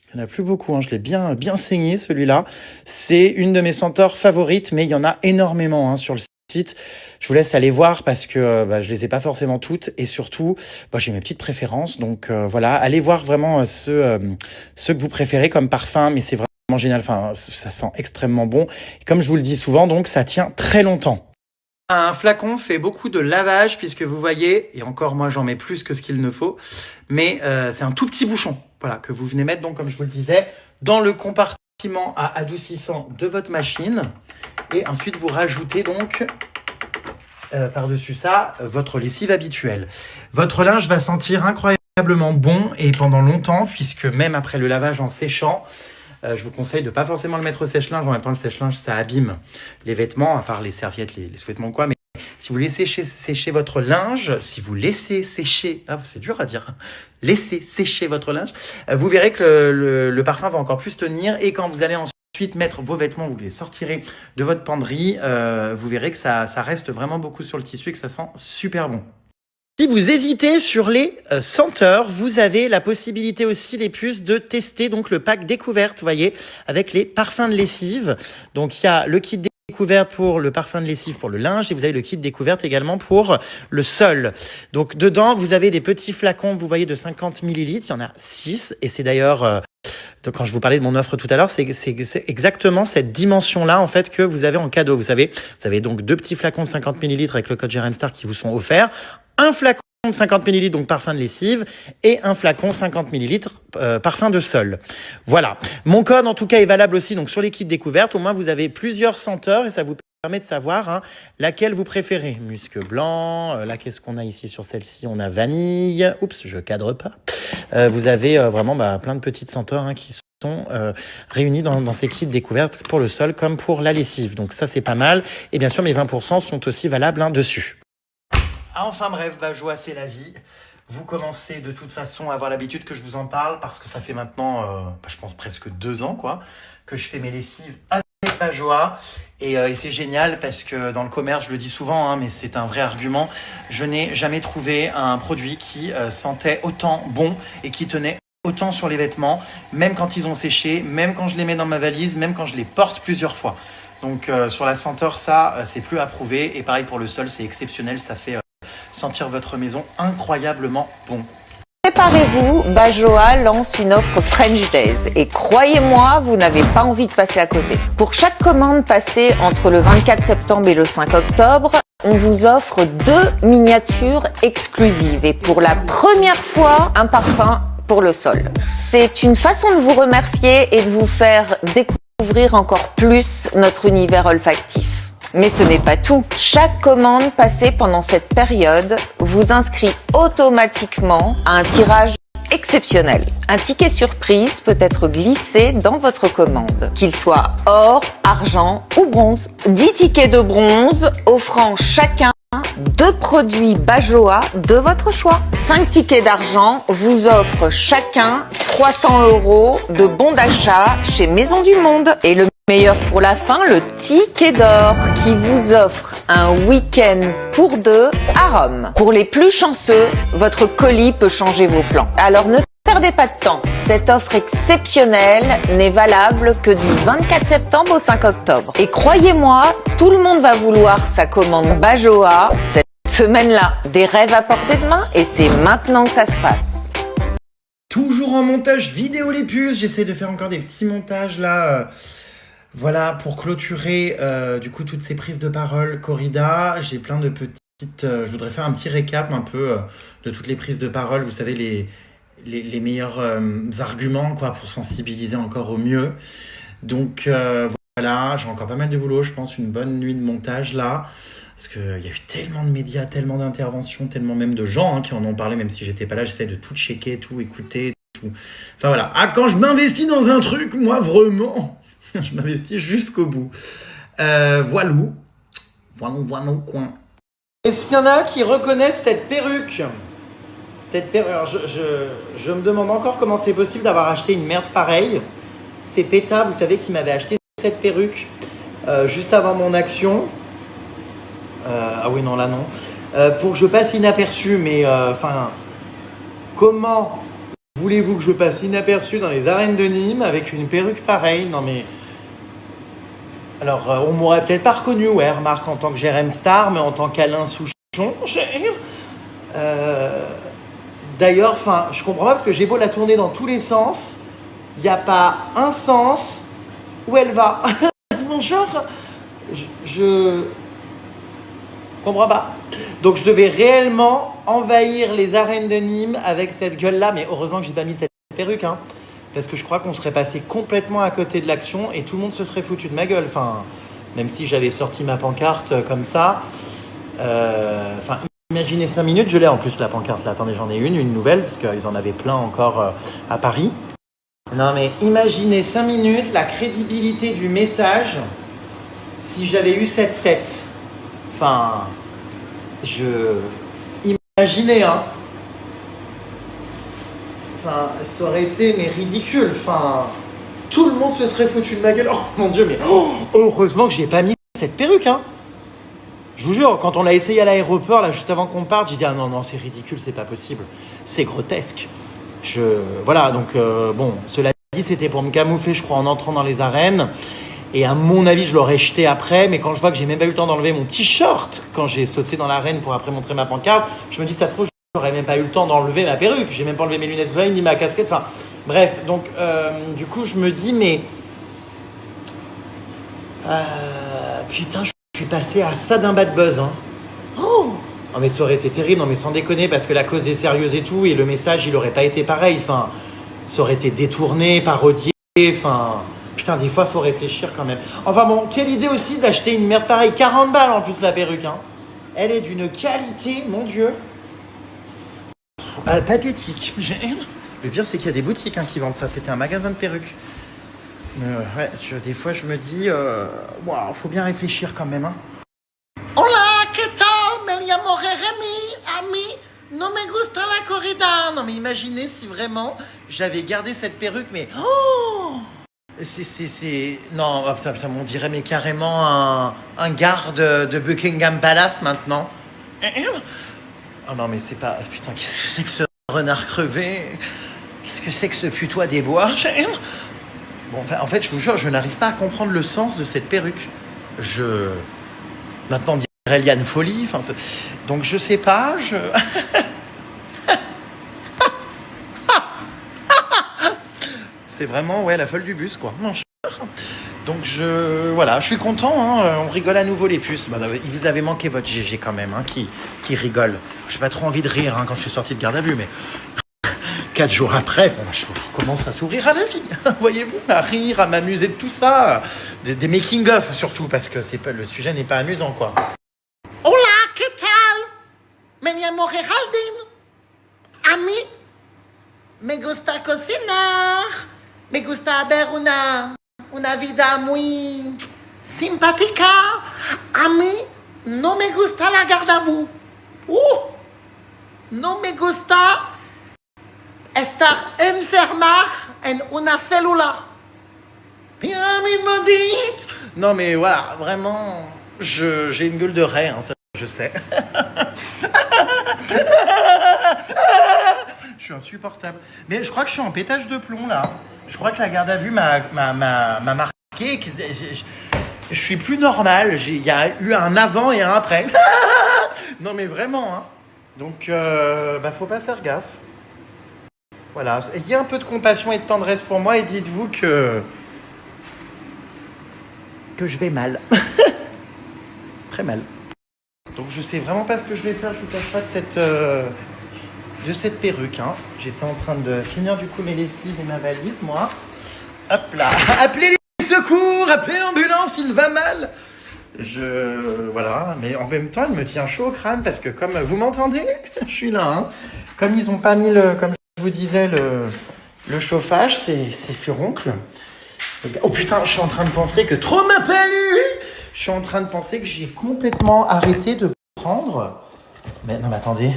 S1: Il n'y en a plus beaucoup, je l'ai bien saigné celui-là. C'est une de mes senteurs favorites, mais il y en a énormément sur le site. Je vous laisse aller voir parce que je les ai pas forcément toutes et surtout, j'ai mes petites préférences. Donc voilà, allez voir vraiment ceux que vous préférez comme parfum, mais c'est vraiment génial. Enfin, ça sent extrêmement bon. Et comme je vous le dis souvent, donc ça tient très longtemps. Un flacon fait beaucoup de lavage puisque vous voyez, et encore moi j'en mets plus que ce qu'il ne faut, mais c'est un tout petit bouchon, voilà, que vous venez mettre donc comme je vous le disais dans le compartiment à adoucissant de votre machine, et ensuite vous rajoutez donc par-dessus ça votre lessive habituelle. Votre linge va sentir incroyablement bon et pendant longtemps puisque même après le lavage en séchant, je vous conseille de pas forcément le mettre au sèche-linge. En même temps, le sèche-linge, ça abîme les vêtements, à part les serviettes, les sous-vêtements, quoi. Mais si vous laissez sécher votre linge, si vous laissez sécher, c'est dur à dire, laissez sécher votre linge, vous verrez que le parfum va encore plus tenir. Et quand vous allez ensuite mettre vos vêtements, vous les sortirez de votre penderie, vous verrez que ça reste vraiment beaucoup sur le tissu et que ça sent super bon. Si vous hésitez sur les senteurs, vous avez la possibilité aussi, les puces, de tester donc le pack découverte, vous voyez, avec les parfums de lessive. Donc, il y a le kit découverte pour le parfum de lessive pour le linge et vous avez le kit découverte également pour le sol. Donc, dedans, vous avez des petits flacons, vous voyez, de 50 ml. Il y en a 6 et c'est d'ailleurs... quand je vous parlais de mon offre tout à l'heure, c'est exactement cette dimension-là, en fait, que vous avez en cadeau. Vous avez donc 2 petits flacons de 50 ml avec le code GRNSTAR qui vous sont offerts. Un flacon de 50 ml, donc parfum de lessive, et un flacon 50 ml, parfum de sol. Voilà. Mon code, en tout cas, est valable aussi donc sur les kits découvertes. Au moins, vous avez plusieurs senteurs et ça vous permet de savoir laquelle vous préférez. Musc blanc, là, qu'est-ce qu'on a ici sur celle-ci? On a vanille. Oups, je cadre pas. Vous avez vraiment plein de petites senteurs qui sont réunies dans ces kits découvertes pour le sol comme pour la lessive. Donc ça, c'est pas mal. Et bien sûr, mes 20% sont aussi valables dessus. Enfin bref, Bajoa, c'est la vie. Vous commencez de toute façon à avoir l'habitude que je vous en parle parce que ça fait maintenant, je pense presque 2 ans que je fais mes lessives avec Bajoa. Et c'est génial parce que dans le commerce, je le dis souvent, mais c'est un vrai argument, je n'ai jamais trouvé un produit qui sentait autant bon et qui tenait autant sur les vêtements, même quand ils ont séché, même quand je les mets dans ma valise, même quand je les porte plusieurs fois. Donc sur la senteur, ça, c'est plus à prouver. Et pareil pour le sol, c'est exceptionnel, ça fait sentir votre maison incroyablement bon.
S4: Préparez-vous, Bajoa lance une offre French Days et croyez-moi, vous n'avez pas envie de passer à côté. Pour chaque commande passée entre le 24 septembre et le 5 octobre, on vous offre 2 miniatures exclusives et pour la première fois, un parfum pour le sol. C'est une façon de vous remercier et de vous faire découvrir encore plus notre univers olfactif. Mais ce n'est pas tout. Chaque commande passée pendant cette période vous inscrit automatiquement à un tirage exceptionnel. Un ticket surprise peut être glissé dans votre commande, qu'il soit or, argent ou bronze. 10 tickets de bronze offrant chacun 2 produits Bajoa de votre choix. 5 tickets d'argent vous offrent chacun 300 € de bons d'achat chez Maison du Monde. Et le meilleur pour la fin, le ticket d'or qui vous offre un week-end pour 2 à Rome. Pour les plus chanceux, votre colis peut changer vos plans. Alors ne perdez pas de temps, cette offre exceptionnelle n'est valable que du 24 septembre au 5 octobre. Et croyez-moi, tout le monde va vouloir sa commande Bajoa cette semaine-là. Des rêves à portée de main et c'est maintenant que ça se passe.
S1: Toujours en montage vidéo les puces, j'essaie de faire encore des petits montages là. Voilà, pour clôturer du coup toutes ces prises de parole corrida, j'ai plein de petites... je voudrais faire un petit récap un peu de toutes les prises de parole, vous savez, les meilleurs arguments quoi, pour sensibiliser encore au mieux. Donc voilà, j'ai encore pas mal de boulot, je pense, une bonne nuit de montage là. Parce qu'il y a eu tellement de médias, tellement d'interventions, tellement même de gens qui en ont parlé, même si j'étais pas là, j'essaie de tout checker, tout écouter, tout. Enfin voilà, quand je m'investis dans un truc, moi vraiment, je m'investis jusqu'au bout. Voilou, coin. Est-ce qu'il y en a qui reconnaissent cette perruque? Alors, je me demande encore comment c'est possible d'avoir acheté une merde pareille. C'est Péta, vous savez, qui m'avait acheté cette perruque juste avant mon action. Ah oui, non, là, non. Pour que je passe inaperçu, mais comment voulez-vous que je passe inaperçu dans les arènes de Nîmes avec une perruque pareille? Non, mais... Alors, on m'aurait peut-être pas reconnu, ouais, remarque, en tant que Jérém Star, mais en tant qu'Alain Souchon. D'ailleurs, je comprends pas parce que j'ai beau la tourner dans tous les sens, il n'y a pas un sens où elle va. Bonjour. Je comprends pas. Donc je devais réellement envahir les arènes de Nîmes avec cette gueule-là, mais heureusement que j'ai pas mis cette perruque, hein, parce que je crois qu'on serait passé complètement à côté de l'action et tout le monde se serait foutu de ma gueule. Même si j'avais sorti ma pancarte comme ça. Imaginez 5 minutes, je l'ai en plus la pancarte là. Attendez, j'en ai une nouvelle, parce qu'ils en avaient plein encore à Paris. Non mais imaginez 5 minutes la crédibilité du message si j'avais eu cette tête. Imaginez, hein. Ça aurait été mais ridicule. Tout le monde se serait foutu de ma gueule. Oh mon Dieu, mais heureusement que j'ai pas mis cette perruque, hein. Je vous jure, quand on l'a essayé à l'aéroport, là, juste avant qu'on parte, j'ai dit « Ah non, c'est ridicule, c'est pas possible. C'est grotesque. » Voilà, donc, cela dit, c'était pour me camoufler, je crois, en entrant dans les arènes. Et à mon avis, je l'aurais jeté après, mais quand je vois que j'ai même pas eu le temps d'enlever mon t-shirt quand j'ai sauté dans l'arène pour après montrer ma pancarte, je me dis, ça se trouve, j'aurais même pas eu le temps d'enlever ma perruque. J'ai même pas enlevé mes lunettes de soleil, ni ma casquette. Bref, donc, du coup, je me dis, mais... putain, je suis passé à ça d'un bad buzz, hein. Oh, mais ça aurait été terrible, non mais sans déconner, parce que la cause est sérieuse et tout, et le message, il aurait pas été pareil. Ça aurait été détourné, parodié, Putain, des fois, faut réfléchir quand même. Quelle idée aussi d'acheter une merde pareille. 40 balles en plus, la perruque, hein. Elle est d'une qualité, mon Dieu. Pathétique. Le pire, c'est qu'il y a des boutiques qui vendent ça. C'était un magasin de perruques. Ouais, des fois, je me dis... faut bien réfléchir quand même, hein. Hola, ¿qué tal? Me llamo Jeremy. A mí no me gusta la corrida. Non, mais imaginez si vraiment j'avais gardé cette perruque, mais... Non, putain, on dirait mais carrément un garde de Buckingham Palace maintenant. Oh non, mais c'est pas... Putain, qu'est-ce que c'est que ce renard crevé? Qu'est-ce que c'est que ce putois des bois? Bon, en fait, je vous jure, je n'arrive pas à comprendre le sens de cette perruque. Maintenant, on dirait Liane Folie. Donc, je sais pas, C'est vraiment, la folle du bus, quoi. Non, donc, voilà, je suis content, hein, on rigole à nouveau les puces. Il vous avait manqué votre GG quand même, hein, qui rigole. J'ai pas trop envie de rire quand je suis sorti de garde à vue, mais 4 jours après, je commence à sourire à la vie, voyez-vous, à rire, à m'amuser de tout ça, des making-of surtout, parce que le sujet n'est pas amusant, quoi. Hola, ¿qué tal? Me llamo Geraldine. A mí me gusta cocinar. Me gusta ver una vida muy simpática. A mí no me gusta la garde à vous. No me gusta estar enferma en una célula. Pyramide maudite. Non mais voilà, vraiment, j'ai une gueule de raie, hein, ça je sais. suis insupportable. Mais je crois que je suis en pétage de plomb là. Je crois que la garde à vue m'a marqué. Je suis plus normal. Il y a eu un avant et un après. Non mais vraiment. Hein. Donc, faut pas faire gaffe. Voilà. Ayez un peu de compassion et de tendresse pour moi et dites-vous que je vais mal. Très mal. Donc je sais vraiment pas ce que je vais faire. Je vous cache pas de cette perruque. Hein. J'étais en train de finir du coup mes lessives et ma valise, moi. Hop là. Appelez les secours, appelez l'ambulance, il va mal. Voilà, mais en même temps, il me tient chaud au crâne parce que comme vous m'entendez, je suis là. Hein. Comme ils ont pas mis comme je vous disais, le chauffage, c'est furoncle. Oh putain, je suis en train de penser que trop m'a palu. Je suis en train de penser que j'ai complètement arrêté de prendre. Mais non, mais attendez.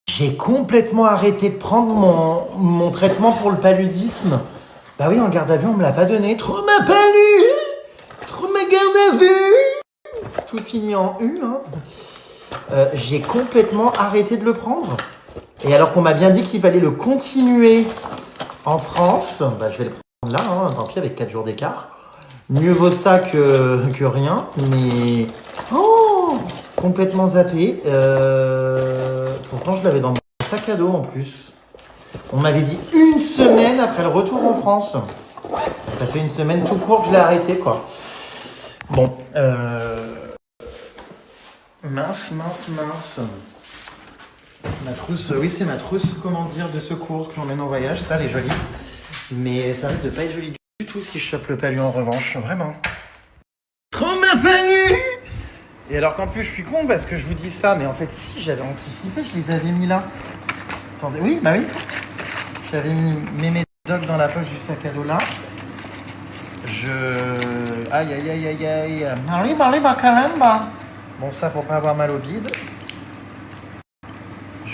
S1: J'ai complètement arrêté de prendre mon traitement pour le paludisme. Bah oui, en garde à vue, on me l'a pas donné. Trop m'a palu. Trop ma garde à vue. Tout finit en U. Hein. J'ai complètement arrêté de le prendre. Et alors qu'on m'a bien dit qu'il fallait le continuer en France, je vais le prendre là, hein, tant pis, avec 4 jours d'écart. Mieux vaut ça que rien, mais complètement zappé. Pourtant, je l'avais dans mon sac à dos en plus. On m'avait dit 1 semaine après le retour en France. Ça fait 1 semaine tout court que je l'ai arrêté, quoi. Bon, mince. Ma trousse, oui, c'est ma trousse, comment dire, de secours que j'emmène en voyage. Ça, elle est jolie. Mais ça risque de pas être joli du tout si je chope le palu en revanche, vraiment. Trop ma palu. Et alors qu'en plus je suis con parce que je vous dis ça, mais en fait si j'avais anticipé, je les avais mis là. Attendez, oui, bah oui. J'avais mis mes médocs dans la poche du sac à dos là. Aïe. Arriba caramba. Bon, ça pour pas avoir mal au bide.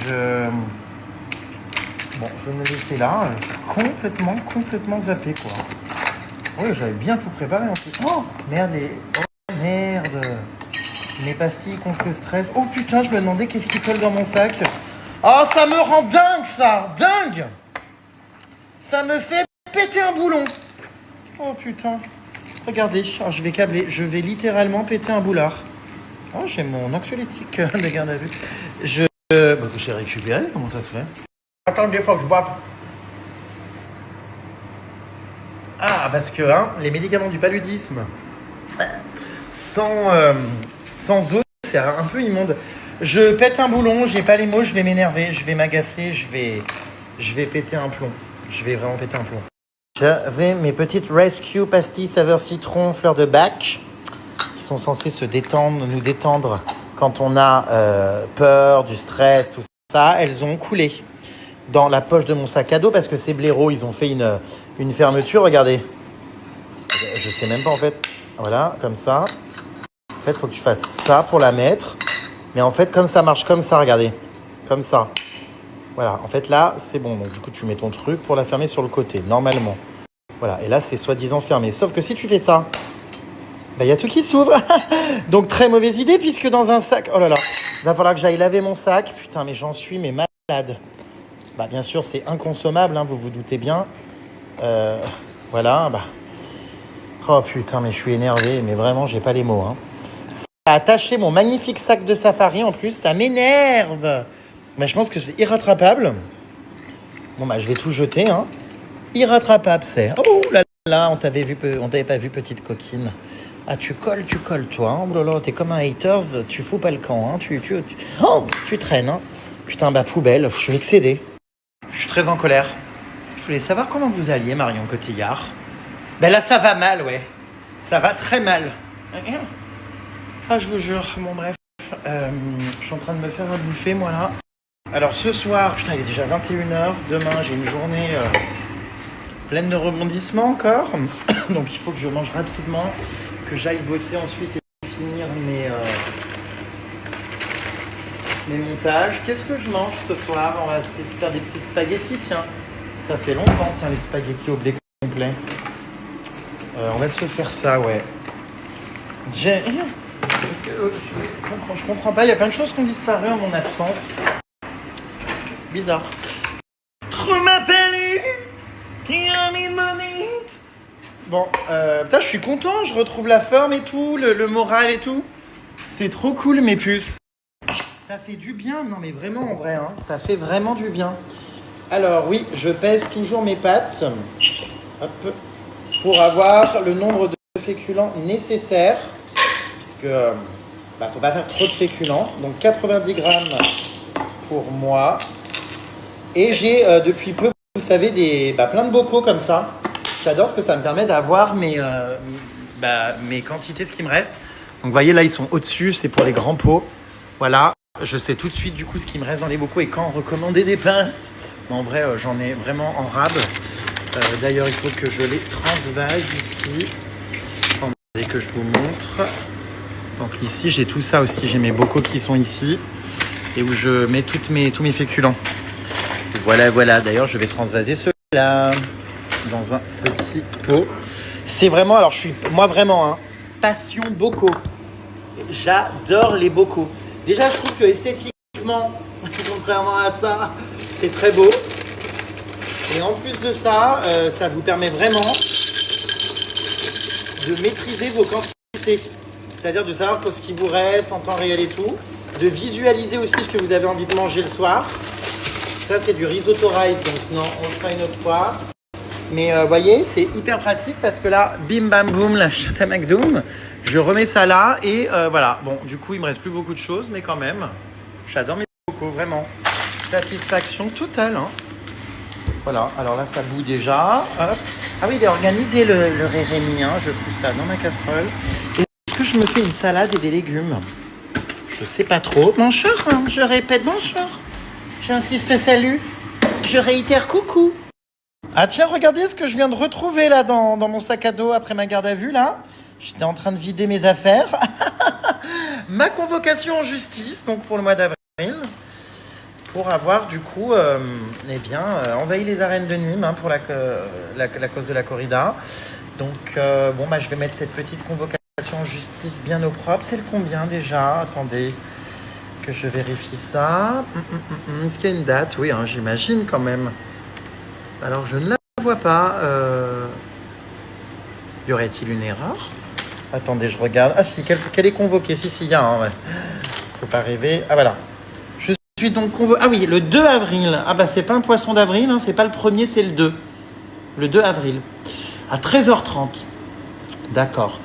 S1: Je vais me laisser là, complètement zappé quoi. Oui, j'avais bien tout préparé en plus. Oh merde, mes pastilles contre le stress. Oh putain, je me demandais qu'est-ce qui colle dans mon sac. Oh, ça me rend dingue ça, dingue. Ça me fait péter un boulon. Oh putain, regardez, je vais câbler, je vais littéralement péter un boulard. Oh, j'ai mon anxiolytique de garde à vue. J'ai récupéré, comment ça se fait? Attends, il faut que je boive. Ah, parce que les médicaments du paludisme, sans eau, c'est un peu immonde. Je pète un boulon, j'ai pas les mots, je vais m'énerver, je vais m'agacer, je vais péter un plomb. Je vais vraiment péter un plomb. J'avais mes petites Rescue pastilles saveur citron, fleur de bac, qui sont censées nous détendre quand on a peur, du stress, tout ça. Elles ont coulé dans la poche de mon sac à dos parce que ces blaireaux, ils ont fait une fermeture, regardez. Je sais même pas en fait. Voilà, comme ça. En fait, il faut que tu fasses ça pour la mettre. Mais en fait, comme ça marche comme ça, regardez. Comme ça. Voilà, en fait là, c'est bon. Donc du coup, tu mets ton truc pour la fermer sur le côté, normalement. Voilà, et là, c'est soi-disant fermé. Sauf que si tu fais ça, il y a tout qui s'ouvre. Donc très mauvaise idée puisque dans un sac... Oh là là, il va falloir que j'aille laver mon sac. Putain, mais j'en suis malade. Bien sûr, c'est inconsommable, vous vous doutez bien. Voilà, Oh putain, mais je suis énervé, mais vraiment, j'ai pas les mots. Ça a attaché mon magnifique sac de safari, en plus, ça m'énerve. Mais je pense que c'est irrattrapable. Bon, je vais tout jeter, Irrattrapable, c'est. Oh là là, on t'avait pas vu, petite coquine. Ah, tu colles, toi. Oh là là, t'es comme un haters, tu fous pas le camp, tu traînes, Putain, poubelle, je suis excédé. Je suis très en colère. Je voulais savoir comment vous alliez, Marion Cotillard. Là, ça va mal, ouais. Ça va très mal. Ah, je vous jure. Bon, bref. Je suis en train de me faire à bouffer, moi, là. Alors, ce soir, putain, il est déjà 21h. Demain, j'ai une journée pleine de rebondissements encore. Donc, il faut que je mange rapidement, que j'aille bosser ensuite et finir mes montages. Qu'est-ce que je mange ce soir? On va se faire des petites spaghettis, tiens. Ça fait longtemps, tiens, les spaghettis au blé complet. On va se faire ça, ouais. Je comprends pas, il y a plein de choses qui ont disparu en mon absence. Bizarre. Bon, putain, je suis content, je retrouve la forme et tout, le moral et tout. C'est trop cool, mes puces. Ça fait du bien, non mais vraiment en vrai, hein, ça fait vraiment du bien. Alors oui, je pèse toujours mes pâtes. Hop, pour avoir le nombre de féculents nécessaires. Puisque, faut pas faire trop de féculents. Donc 90 grammes pour moi. Et j'ai depuis peu, vous savez, plein de bocaux comme ça. J'adore parce que ça me permet d'avoir mes quantités, ce qui me reste. Donc vous voyez là, ils sont au-dessus, c'est pour les grands pots. Voilà, je sais tout de suite du coup ce qui me reste dans les bocaux et quand recommander des pâtes. Mais en vrai, j'en ai vraiment en rab. D'ailleurs, il faut que je les transvase ici. Attendez que je vous montre. Donc ici, j'ai tout ça aussi. J'ai mes bocaux qui sont ici et où je mets tous mes féculents. Voilà. D'ailleurs, je vais transvaser ceux-là dans un petit pot. C'est vraiment, alors moi vraiment, passion bocaux. J'adore les bocaux. Déjà, je trouve que esthétiquement, contrairement à ça, c'est très beau. Et en plus de ça, ça vous permet vraiment de maîtriser vos quantités. C'est-à-dire de savoir ce qui vous reste en temps réel et tout. De visualiser aussi ce que vous avez envie de manger le soir. Ça, c'est du risotto rice, donc non, on le fera une autre fois. Mais vous voyez, c'est hyper pratique parce que là, bim bam boum, la chatte à McDoom, je remets ça là et voilà. Bon, du coup, il me reste plus beaucoup de choses, mais quand même, j'adore mes bocaux, vraiment. Satisfaction totale. Hein. Voilà, alors là, ça bout déjà. Hop. Ah oui, il est organisé le Rémi, hein. Je fous ça dans ma casserole. Et est-ce que je me fais une salade et des légumes? Je sais pas trop. Bonjour, hein. Je répète bonjour. J'insiste salut. Je réitère coucou. Ah tiens, regardez ce que je viens de retrouver là dans mon sac à dos après ma garde à vue là. J'étais en train de vider mes affaires. Ma convocation en justice, donc pour le mois d'avril, pour avoir du coup envahi les arènes de Nîmes pour la cause de la corrida. Donc je vais mettre cette petite convocation en justice bien au propre. C'est le combien déjà? Attendez que je vérifie ça. Est-ce qu'il y a une date? Oui, j'imagine quand même. Alors, je ne la vois pas. Y aurait-il une erreur? Attendez, je regarde. Ah si, qu'elle est convoquée. Si, il y a. Ouais. Faut pas rêver. Ah voilà. Je suis donc convoqué. Ah oui, le 2 avril. Ah bah, c'est pas un poisson d'avril. C'est pas le premier, c'est le 2. Le 2 avril. À 13h30. D'accord.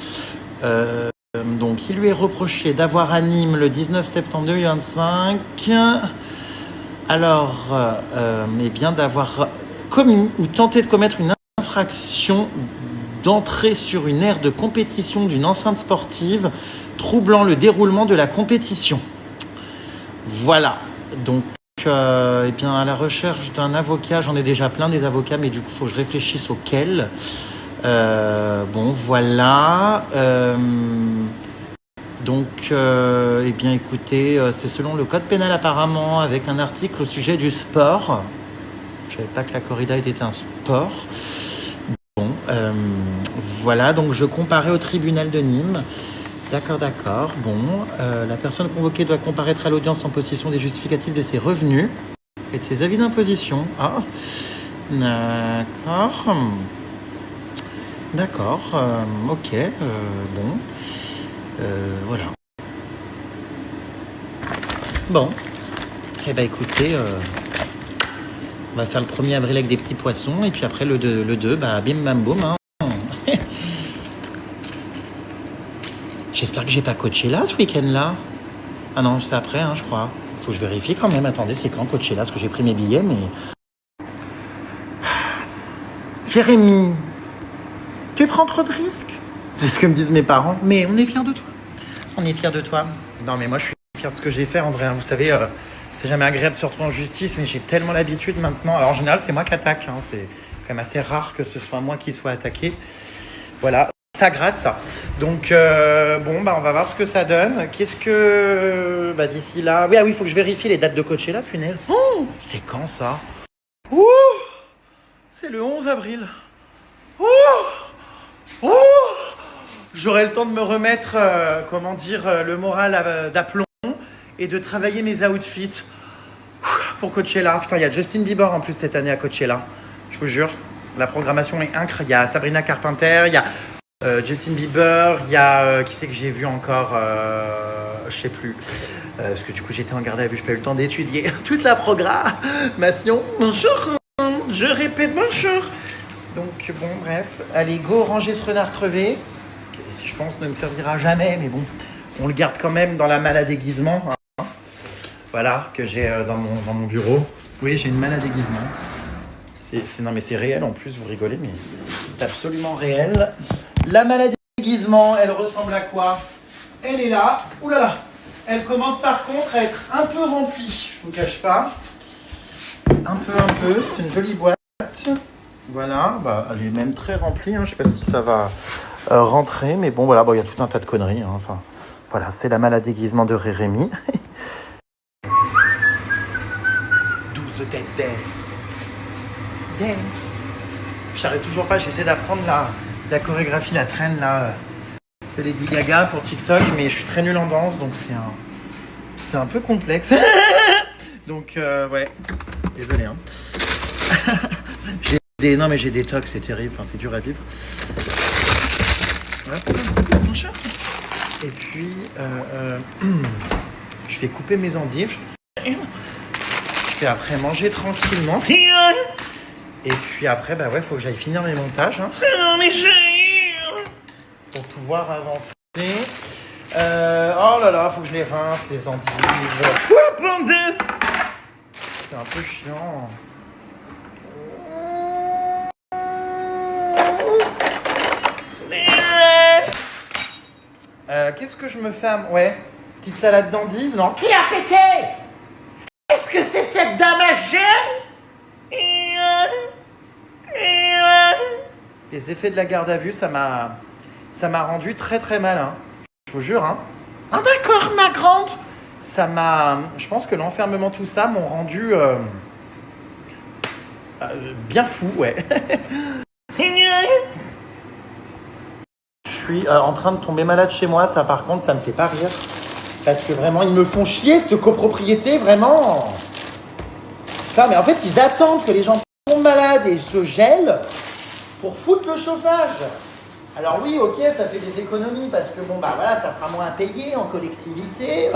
S1: Donc, il lui est reproché d'avoir à Nîmes le 19 septembre 2025. Alors, d'avoir commis ou tenté de commettre une infraction d'entrer sur une aire de compétition d'une enceinte sportive troublant le déroulement de la compétition. Voilà. Donc, à la recherche d'un avocat, j'en ai déjà plein des avocats, mais du coup, il faut que je réfléchisse auquel. Voilà. Écoutez, c'est selon le code pénal apparemment, avec un article au sujet du sport. Je ne savais pas que la corrida était un sport. Bon, voilà, donc je comparais au tribunal de Nîmes. D'accord. Bon, la personne convoquée doit comparaître à l'audience en possession des justificatifs de ses revenus et de ses avis d'imposition. Ah, d'accord. Ok, bon. Voilà. Bon. Écoutez, on va faire le 1er avril avec des petits poissons et puis après le 2 bim bam boum. J'espère que j'ai pas Coachella ce week-end là. Ah non, c'est après, je crois. Faut que je vérifie quand même. Attendez, c'est quand Coachella? Parce que j'ai pris mes billets, mais... Jérémy, tu prends trop de risques. C'est ce que me disent mes parents. Mais on est fiers de toi. On est fiers de toi. Non, mais moi, je suis fier de ce que j'ai fait en vrai. Vous savez, c'est jamais agréable de se retrouver en justice, mais j'ai tellement l'habitude maintenant. Alors, en général, c'est moi qui attaque. C'est quand même assez rare que ce soit moi qui soit attaqué. Voilà, ça gratte, ça. Donc, on va voir ce que ça donne. Qu'est-ce que... d'ici là... Oui, il faut que je vérifie les dates de Coachella, funaise. Oh, c'est quand, ça? Ouh, c'est le 11 avril. J'aurai le temps de me remettre, le moral d'aplomb et de travailler mes outfits pour Coachella. Putain, il y a Justin Bieber en plus cette année à Coachella. Je vous jure. La programmation est incroyable. Il y a Sabrina Carpenter, il y a Justin Bieber, il y a qui c'est que j'ai vu encore, je sais plus, parce que du coup j'étais en garde à vue, je n'ai pas eu le temps d'étudier toute la programmation. Bonjour, je répète bonjour. Donc bon, bref, allez, go ranger ce renard crevé. Je pense ne me servira jamais, mais bon, on le garde quand même dans la malle à déguisement. Hein. Voilà, que j'ai dans mon bureau. Oui, j'ai une malle à déguisement. Non mais c'est réel en plus, vous rigolez, mais c'est absolument réel. La malle à déguisement, elle ressemble à quoi? Elle est là, oulala. Elle commence par contre à être un peu remplie, je vous cache pas. Un peu, c'est une jolie boîte. Voilà, bah, elle est même très remplie, hein. Je sais pas si ça va rentrer, mais bon voilà, bon, y a tout un tas de conneries. Hein. Enfin, voilà, c'est la malle à déguisement de Rérémy. 12 têtes dance. Dance. J'arrive toujours pas, j'essaie d'apprendre la chorégraphie, la traîne là, de Lady Gaga pour TikTok, mais je suis très nul en danse, donc c'est un peu complexe. Donc ouais, désolé. Hein. Non mais j'ai des tocs, c'est terrible, enfin, c'est dur à vivre. Voilà. Et puis, je vais couper mes endives. Je vais après manger tranquillement. Et puis après, bah ouais, faut que j'aille finir mes montages. Hein. Pour pouvoir avancer. Oh là là, faut que je les rince, les endives. C'est un peu chiant. Qu'est-ce que je me fais ouais, petite salade d'endives, non? Qui a pété? Qu'est-ce que c'est cette dame âgée? Les effets de la garde à vue, ça m'a rendu très très mal, hein. Je vous jure, hein. Ah d'accord, ma grande. Je pense que l'enfermement, tout ça, m'ont rendu bien fou, ouais. Je suis en train de tomber malade chez moi, ça par contre, ça me fait pas rire. Parce que vraiment, ils me font chier, cette copropriété, vraiment. Enfin, mais en fait, ils attendent que les gens tombent malades et se gèlent pour foutre le chauffage. Alors oui, ok, ça fait des économies parce que bon, bah voilà, ça fera moins à payer en collectivité.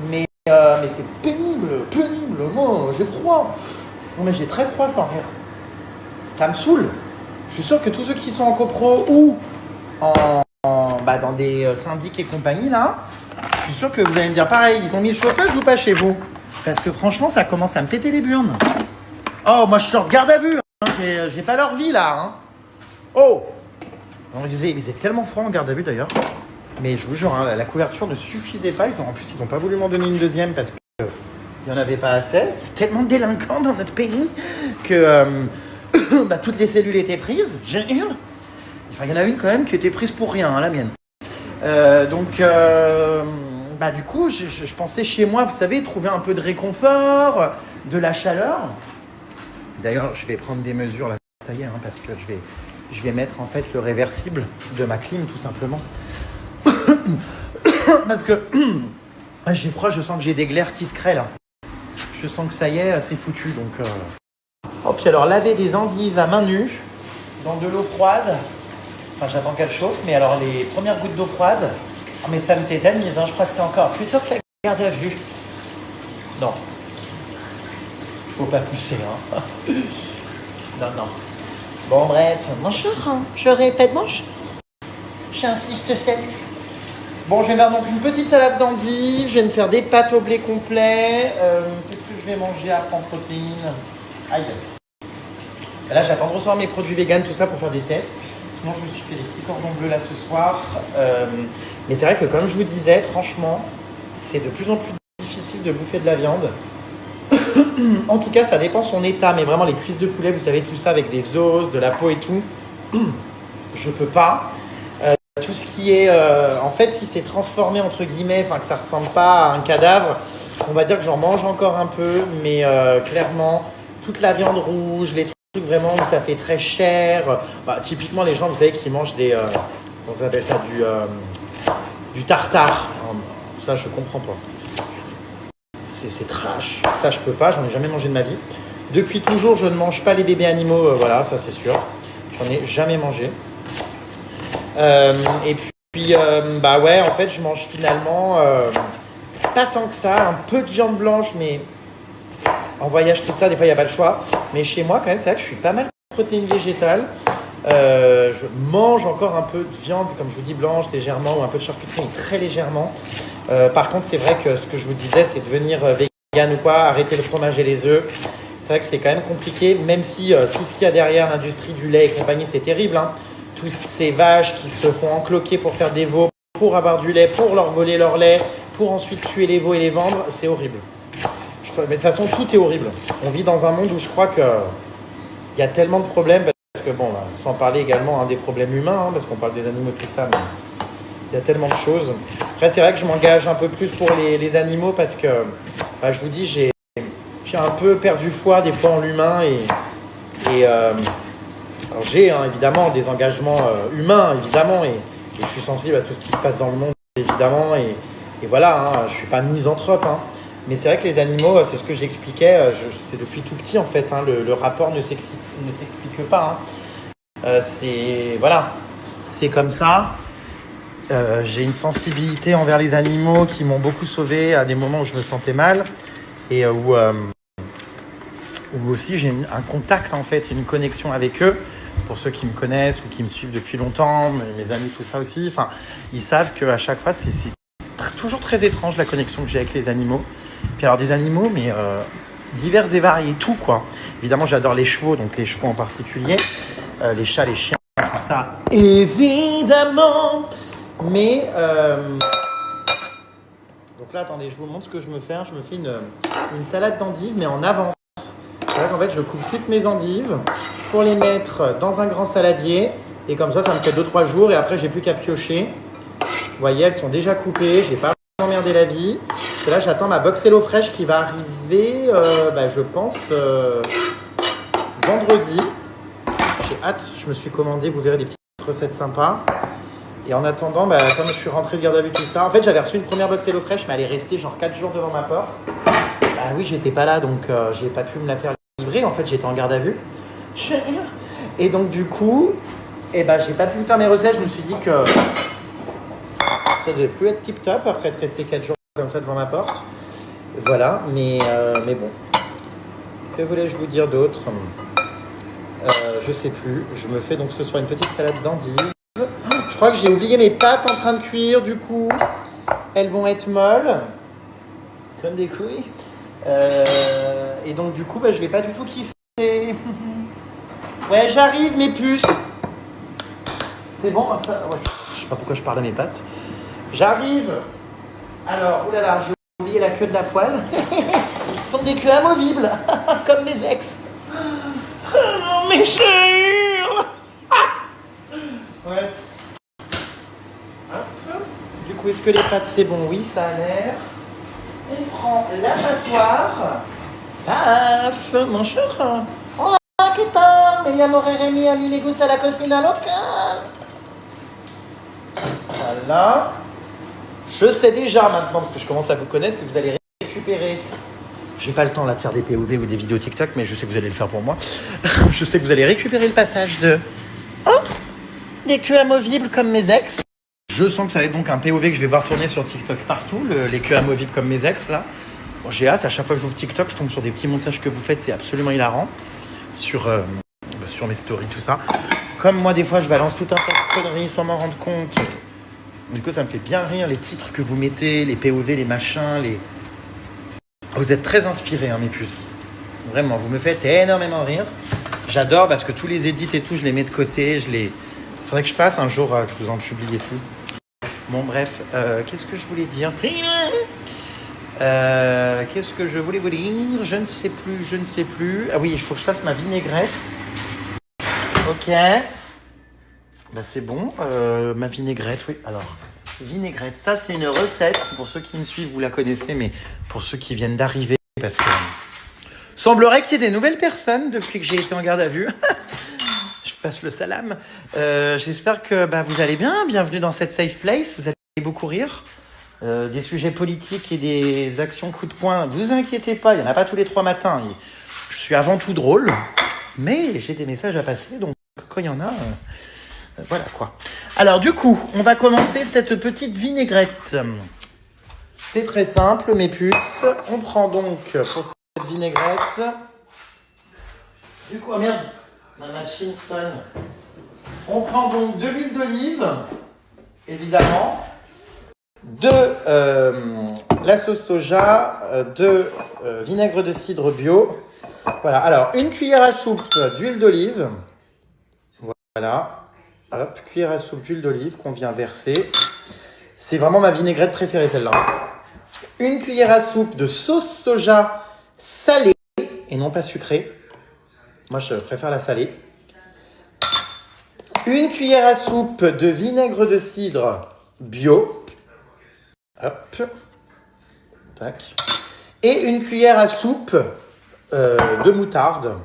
S1: Mais c'est pénible. Moi, j'ai froid. Non, mais j'ai très froid sans rire. Ça me saoule. Je suis sûr que tous ceux qui sont en copro ou dans des syndics et compagnie, là, je suis sûr que vous allez me dire pareil, ils ont mis le chauffage ou pas chez vous? Parce que franchement, ça commence à me péter les burnes. Oh, moi je sors de garde à vue, hein. J'ai pas leur vie là. Hein. Oh, il faisait tellement froid en garde à vue d'ailleurs. Mais je vous jure, hein, la couverture ne suffisait pas. En plus, ils n'ont pas voulu m'en donner une deuxième parce qu'il n'y en avait pas assez. Il y a tellement de délinquants dans notre pays que toutes les cellules étaient prises. Enfin, il y en a une quand même qui était prise pour rien, hein, la mienne. Du coup, je pensais chez moi, vous savez, trouver un peu de réconfort, de la chaleur. D'ailleurs, je vais prendre des mesures là, ça y est, hein, parce que je vais mettre en fait le réversible de ma clim, tout simplement. Parce que j'ai froid, je sens que j'ai des glaires qui se créent là. Je sens que ça y est, c'est foutu. Donc, Oh, puis alors, laver des endives à main nue dans de l'eau froide. Enfin, j'attends qu'elle chauffe, mais alors les premières gouttes d'eau froide, oh, mais ça me tétanise, hein, je crois que c'est encore plutôt que la garde à vue. Non. Faut pas pousser, hein. Non. Bon, bref, bonjour, hein. Je répète, bonjour. J'insiste, salut. Bon, je vais faire donc une petite salade d'endives, je vais me faire des pâtes au blé complet. Qu'est-ce que je vais manger à en protéines? Aïe. Là, j'attends de recevoir mes produits vegan, tout ça, pour faire des tests. Sinon, je me suis fait des petits cordons bleus là ce soir. Mais c'est vrai que, comme je vous disais, franchement, c'est de plus en plus difficile de bouffer de la viande. En tout cas, ça dépend son état. Mais vraiment, les cuisses de poulet, vous savez, tout ça avec des os, de la peau et tout, je peux pas. Tout ce qui est... en fait, si c'est transformé, entre guillemets, enfin que ça ressemble pas à un cadavre, on va dire que j'en mange encore un peu. Mais clairement, toute la viande rouge, les trucs vraiment où ça fait très cher. Typiquement, les gens, vous savez, qui mangent des... comment ça s'appelle ça, du tartare. Ça, je comprends pas. C'est trash. Ça, je peux pas. J'en ai jamais mangé de ma vie. Depuis toujours, je ne mange pas les bébés animaux, voilà, ça c'est sûr. J'en ai jamais mangé. Et puis, bah ouais, en fait, je mange finalement pas tant que ça, un peu de viande blanche, mais en voyage, tout ça, des fois, il n'y a pas le choix. Mais chez moi, quand même, c'est vrai que je suis pas mal de protéines végétales. Je mange encore un peu de viande, comme je vous dis, blanche, légèrement, ou un peu de charcuterie, mais très légèrement. Par contre, c'est vrai que ce que je vous disais, c'est devenir vegan ou quoi, arrêter le fromage et les œufs. C'est vrai que c'est quand même compliqué, même si tout ce qu'il y a derrière l'industrie du lait et compagnie, c'est terrible. Hein. Toutes ces vaches qui se font encloquer pour faire des veaux, pour avoir du lait, pour leur voler leur lait, pour ensuite tuer les veaux et les vendre, c'est horrible. Mais de toute façon, tout est horrible. On vit dans un monde où je crois qu'il y a tellement de problèmes, parce que bon, sans parler également des problèmes humains, parce qu'on parle des animaux, tout ça, mais il y a tellement de choses. Après, c'est vrai que je m'engage un peu plus pour les animaux, parce que, je vous dis, j'ai un peu perdu foi des fois en l'humain, alors j'ai évidemment des engagements humains, évidemment, et je suis sensible à tout ce qui se passe dans le monde, évidemment, et voilà, je ne suis pas misanthrope, hein. Mais c'est vrai que les animaux, c'est ce que j'expliquais, c'est depuis tout petit en fait, hein, le rapport ne s'explique pas. Hein. C'est comme ça. J'ai une sensibilité envers les animaux qui m'ont beaucoup sauvé à des moments où je me sentais mal et où aussi j'ai un contact en fait, une connexion avec eux. Pour ceux qui me connaissent ou qui me suivent depuis longtemps, mes amis, tout ça aussi, ils savent qu'à chaque fois, c'est toujours très étrange la connexion que j'ai avec les animaux. Puis alors des animaux, mais divers et variés, tout quoi. Évidemment, j'adore les chevaux, donc les chevaux en particulier, les chats, les chiens, tout ça, évidemment. Mais donc là, attendez, je vous montre ce que je me fais. Je me fais une salade d'endives, mais en avance. C'est vrai qu'en fait, je coupe toutes mes endives pour les mettre dans un grand saladier. Et comme ça me fait 2-3 jours. Et après, j'ai plus qu'à piocher. Vous voyez, elles sont déjà coupées. J'ai pas emmerdé la vie. Et là, j'attends ma box HelloFresh qui va arriver, je pense, vendredi. J'ai hâte. Je me suis commandé, vous verrez, des petites recettes sympas. Et en attendant, comme je suis rentré de garde à vue, tout ça, en fait, j'avais reçu une première box HelloFresh, mais elle est restée genre 4 jours devant ma porte. Oui, j'étais pas là, donc j'ai pas pu me la faire livrer. En fait, j'étais en garde à vue. Et donc, du coup, j'ai pas pu me faire mes recettes. Je me suis dit que ça devait plus être tip top après être resté 4 jours comme ça devant ma porte. Voilà, mais bon. Que voulais-je vous dire d'autre? Je sais plus. Je me fais donc ce soir une petite salade d'endives. Je crois que j'ai oublié mes pâtes en train de cuire, du coup. Elles vont être molles. Comme des couilles. Et donc, du coup, je vais pas du tout kiffer. Ouais, j'arrive, mes puces. C'est bon, enfin, ouais, je sais pas pourquoi je parle à mes pattes. J'arrive. Alors, oulala, j'ai oublié la queue de la poêle. Ils sont des queues amovibles, comme mes ex. Oh, mes chers. Bref. Hop. Du coup, est-ce que les pâtes, c'est bon? Oui, ça a l'air. On prend la passoire. Paf, mon cher. Hola, ¿qué tal? Me llamo Rémi, a mí me gusta la cocina locale. Voilà. Je sais déjà maintenant, parce que je commence à vous connaître, que vous allez récupérer. J'ai pas le temps là de faire des POV ou des vidéos TikTok, mais je sais que vous allez le faire pour moi. Je sais que vous allez récupérer le passage de des queues amovibles comme mes ex. Je sens que ça va être donc un POV que je vais voir tourner sur TikTok partout, les queues amovibles comme mes ex là. Bon, j'ai hâte, à chaque fois que j'ouvre TikTok, je tombe sur des petits montages que vous faites, c'est absolument hilarant. Sur mes stories, tout ça. Comme moi, des fois, je balance tout un tas de conneries sans m'en rendre compte. Du coup, ça me fait bien rire, les titres que vous mettez, les POV, les machins, Vous êtes très inspirés, hein, mes puces. Vraiment, vous me faites énormément rire. J'adore parce que tous les edits et tout, je les mets de côté, Faudrait que je fasse un jour que je vous en publie et tout. Bon, bref, qu'est-ce que je voulais dire? Qu'est-ce que je voulais vous dire? Je ne sais plus. Ah oui, il faut que je fasse ma vinaigrette. Ok. C'est bon. Ma vinaigrette, oui. Alors, vinaigrette, ça c'est une recette. Pour ceux qui me suivent, vous la connaissez, mais pour ceux qui viennent d'arriver, parce que semblerait qu'il y ait des nouvelles personnes depuis que j'ai été en garde à vue. Je passe le salam. J'espère que vous allez bien. Bienvenue dans cette safe place. Vous allez beaucoup rire. Des sujets politiques et des actions coup de poing. Ne vous inquiétez pas, il n'y en a pas tous les 3 matins. Je suis avant tout drôle, mais j'ai des messages à passer, donc quand il y en a, voilà quoi. Alors du coup, on va commencer cette petite vinaigrette. C'est très simple, mes puces. On prend donc pour cette vinaigrette... Du coup, oh merde, ma machine sonne. On prend donc de l'huile d'olive, évidemment, de la sauce soja, de vinaigre de cidre bio. Voilà, alors une cuillère à soupe d'huile d'olive. Voilà, hop, cuillère à soupe d'huile d'olive qu'on vient verser. C'est vraiment ma vinaigrette préférée, celle-là. Une cuillère à soupe de sauce soja salée et non pas sucrée. Moi, je préfère la salée. Une cuillère à soupe de vinaigre de cidre bio. Hop. Tac. Et une cuillère à soupe de moutarde.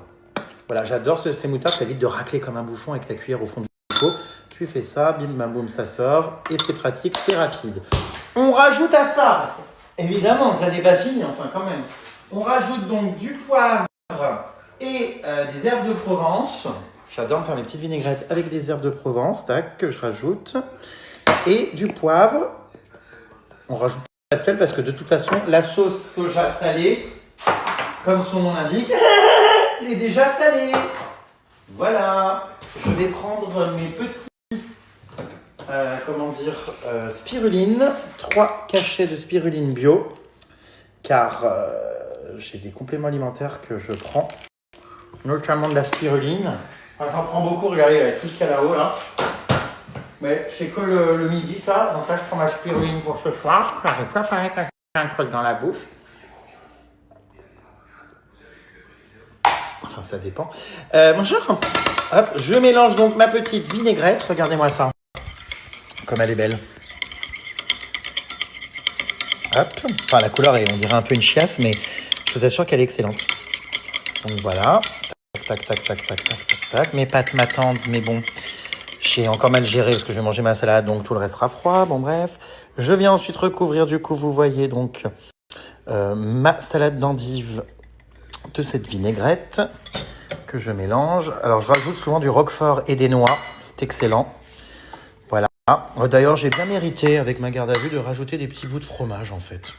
S1: Voilà, j'adore ces moutardes. Ça évite de racler comme un bouffon avec ta cuillère au fond du pot. Tu fais ça, bim bam boum, ça sort. Et c'est pratique, c'est rapide. On rajoute à ça, évidemment, ça n'est pas fini, enfin quand même. On rajoute donc du poivre et des herbes de Provence. J'adore faire mes petites vinaigrettes avec des herbes de Provence, tac, que je rajoute. Et du poivre. On rajoute pas de sel parce que de toute façon, la sauce soja salée, comme son nom l'indique, est déjà salée. Voilà. Je vais prendre mes petits, spiruline. 3 cachets de spiruline bio. Car j'ai des compléments alimentaires que je prends. Notamment de la spiruline. Enfin, j'en prends beaucoup, regardez, avec tout ce qu'il y a là-haut, là. Mais c'est que le midi, ça. Donc là, je prends ma spiruline pour ce soir. Ça va pas paraître un truc dans la bouche. Enfin, ça dépend. Bonjour. Hop, je mélange donc ma petite vinaigrette. Regardez-moi ça. Comme elle est belle. Hop. Enfin, la couleur est, on dirait un peu une chiasse, mais je vous assure qu'elle est excellente. Donc voilà. Tac, tac, tac, tac, tac, tac, tac. Mes pâtes m'attendent, mais bon, j'ai encore mal géré parce que je vais manger ma salade, donc tout le reste sera froid. Bon, bref. Je viens ensuite recouvrir, du coup, vous voyez donc ma salade d'endive de cette vinaigrette que je mélange. Alors, je rajoute souvent du roquefort et des noix. C'est excellent. Voilà. D'ailleurs, j'ai bien mérité, avec ma garde à vue, de rajouter des petits bouts de fromage, en fait.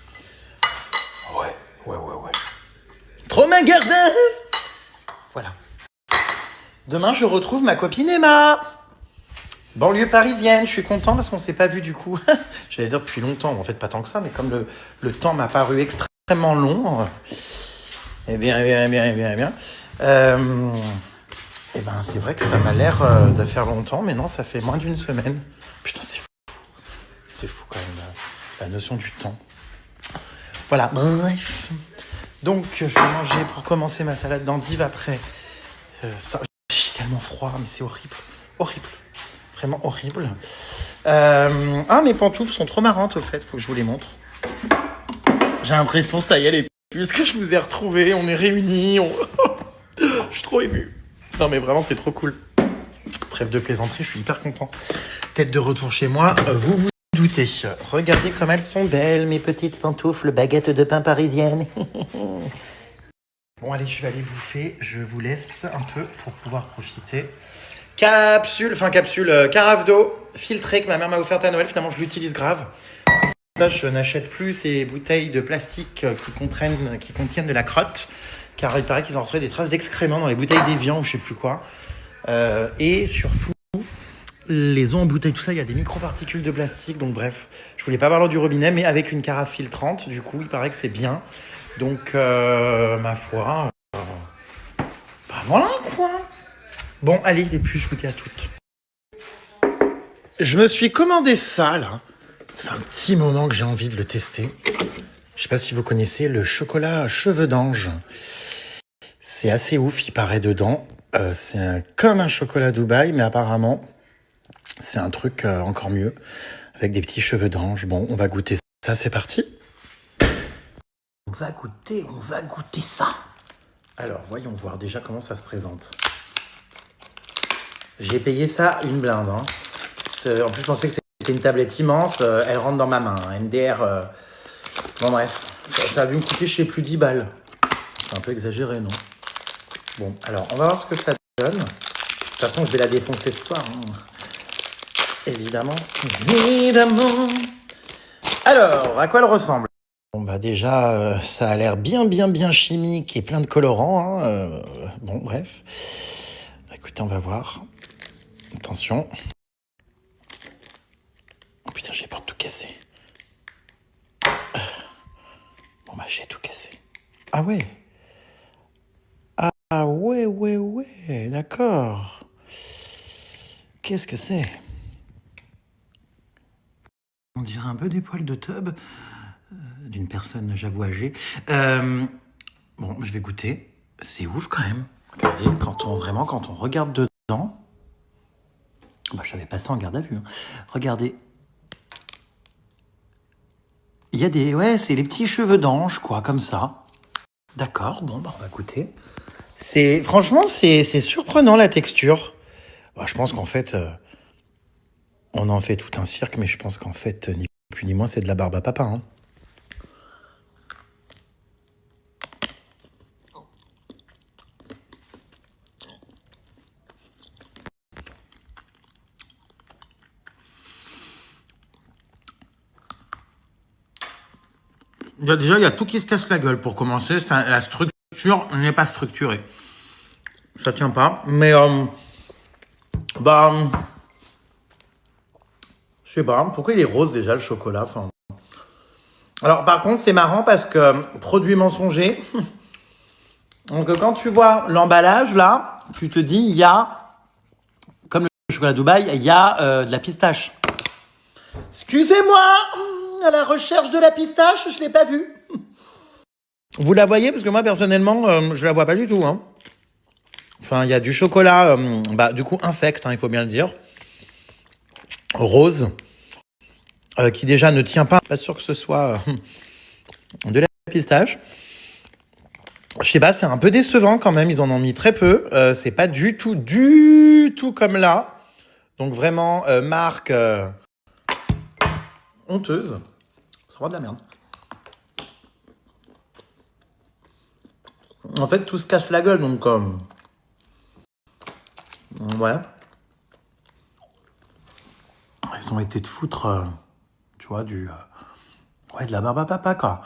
S1: Ouais. Trop ma garde à vue. Voilà. Demain, je retrouve ma copine Emma. Banlieue parisienne. Je suis content parce qu'on ne s'est pas vu du coup. J'allais dire depuis longtemps. En fait, pas tant que ça, mais comme le temps m'a paru extrêmement long. Eh bien. C'est vrai que ça m'a l'air de faire longtemps, mais non, ça fait moins d'une semaine. Putain, c'est fou. C'est fou quand même, la notion du temps. Voilà, bref. Donc, je vais manger pour commencer ma salade d'endive après. Ça, j'ai tellement froid, mais c'est horrible. Horrible. Vraiment horrible. Mes pantoufles sont trop marrantes, au fait. Faut que je vous les montre. J'ai l'impression, ça y est, les puces, que je vous ai retrouvés. On est réunis. Je suis trop ému. Non, mais vraiment, c'est trop cool. Trêve de plaisanterie, je suis hyper content. Tête de retour chez moi. Vous vous doutez. Regardez comme elles sont belles, mes petites pantoufles, baguettes de pain parisiennes. Bon, allez, je vais aller bouffer. Je vous laisse un peu pour pouvoir profiter. Carafe d'eau filtrée que ma mère m'a offerte à Noël. Finalement, je l'utilise grave. Ça, je n'achète plus ces bouteilles de plastique qui contiennent de la crotte. Car il paraît qu'ils ont retrouvé des traces d'excréments dans les bouteilles d'Evian ou je sais plus quoi. Et surtout, les eaux en bouteille, tout ça, il y a des microparticules de plastique. Donc bref, je voulais pas avoir l'eau du robinet, mais avec une carafe filtrante, du coup, il paraît que c'est bien. Donc, ma foi, voilà quoi. Bon, allez, les puces, je vous dis à toutes. Je me suis commandé ça, là. Ça fait un petit moment que j'ai envie de le tester. Je sais pas si vous connaissez le chocolat cheveux d'ange. C'est assez ouf, il paraît dedans. C'est comme un chocolat Dubaï, mais apparemment, c'est un truc encore mieux, avec des petits cheveux d'ange. Bon, on va goûter ça, c'est parti. On va goûter ça. Alors, voyons voir déjà comment ça se présente. J'ai payé ça une blinde. En plus, je pensais que c'était une tablette immense. Elle rentre dans ma main. MDR. Bon, bref. Ça a dû me coûter, je sais plus, 10 balles. C'est un peu exagéré, non? Bon, alors, on va voir ce que ça donne. De toute façon, je vais la défoncer ce soir. Hein. Évidemment. Évidemment. Alors, à quoi elle ressemble? Bon, bah déjà, ça a l'air bien chimique et plein de colorants. Hein. Bon, bref. Écoutez, on va voir. Attention. Oh putain, j'ai peur de tout casser. Bon, bah, j'ai tout cassé. Ah ouais. Ah ouais, d'accord. Qu'est-ce que c'est? On dirait un peu des poils de tub d'une personne, j'avoue, âgée. Bon, je vais goûter. C'est ouf quand même. Regardez, quand on regarde dedans. Bah, j'avais pas ça en garde à vue. Hein. Regardez. Il y a des... Ouais, c'est les petits cheveux d'ange, quoi, comme ça. D'accord, bon, bah, on va goûter. Franchement, c'est surprenant, la texture. Bah, je pense qu'en fait... on en fait tout un cirque, mais je pense qu'en fait, ni plus ni moins, c'est de la barbe à papa. Hein. Déjà, il y a tout qui se casse la gueule pour commencer. La structure n'est pas structurée. Ça tient pas. Mais, je sais pas. Pourquoi il est rose déjà, le chocolat? Enfin... Alors, par contre, c'est marrant parce que produit mensonger. Donc, quand tu vois l'emballage, là, tu te dis, il y a, comme le chocolat Dubaï, il y a de la pistache. Excusez-moi, à la recherche de la pistache, je ne l'ai pas vue. Vous la voyez? Parce que moi, personnellement, je la vois pas du tout. Hein. Enfin, il y a du chocolat, du coup, infect, hein, il faut bien le dire. Rose, qui déjà ne tient pas. Pas sûr que ce soit de la pistache. Je sais pas, c'est un peu décevant quand même. Ils en ont mis très peu. C'est pas du tout comme là. Donc vraiment, marque honteuse. C'est vraiment de la merde. En fait, tout se casse la gueule, donc ouais. Ils ont été de foutre, tu vois, de la barbe à papa, quoi.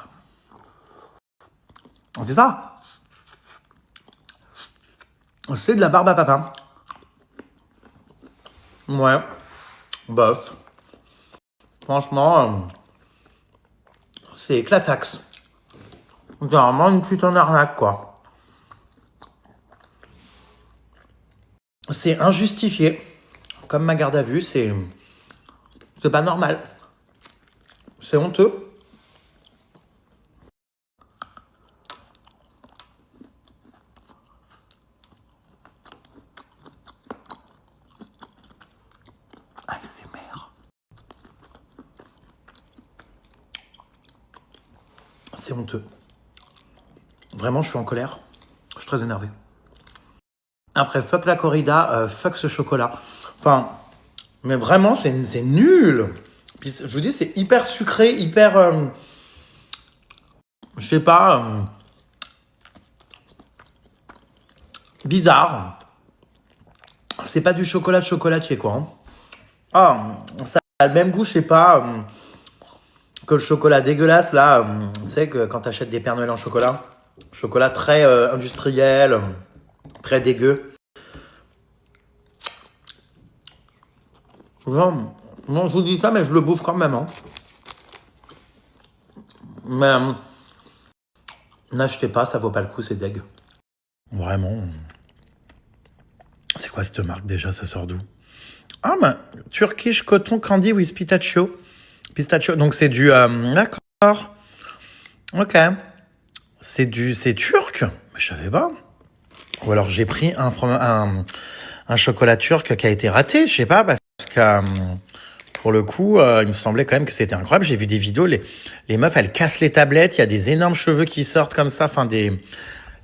S1: C'est ça. C'est de la barbe à papa. Ouais. Bof. Franchement, c'est éclataxe. C'est vraiment une putain d'arnaque, quoi. C'est injustifié. Comme ma garde à vue, c'est pas normal. C'est honteux. ASMR. C'est honteux. Vraiment, je suis en colère. Je suis très énervé. Après, fuck la corrida, fuck ce chocolat. Enfin, mais vraiment, c'est nul. Puis, je vous dis, c'est hyper sucré, hyper... je sais pas... bizarre. C'est pas du chocolat de chocolatier, quoi. Hein. Ah, ça a le même goût, je sais pas... que le chocolat dégueulasse, là. Tu sais que quand t'achètes des Père Noël en chocolat, chocolat très industriel, très dégueu. Non, je vous dis ça, mais je le bouffe quand même. Hein. Mais n'achetez pas, ça vaut pas le coup, c'est dégueu. Vraiment. C'est quoi cette marque déjà? Ça sort d'où? Ah, bah, Turkish Cotton Candy with Pistachio. Pistachio, donc c'est du... d'accord. Ok. C'est turc? Mais je savais pas. Ou alors j'ai pris un chocolat turc qui a été raté, je sais pas, parce que pour le coup, il me semblait quand même que c'était incroyable. J'ai vu des vidéos, les meufs, elles cassent les tablettes, il y a des énormes cheveux qui sortent comme ça, enfin des... Tu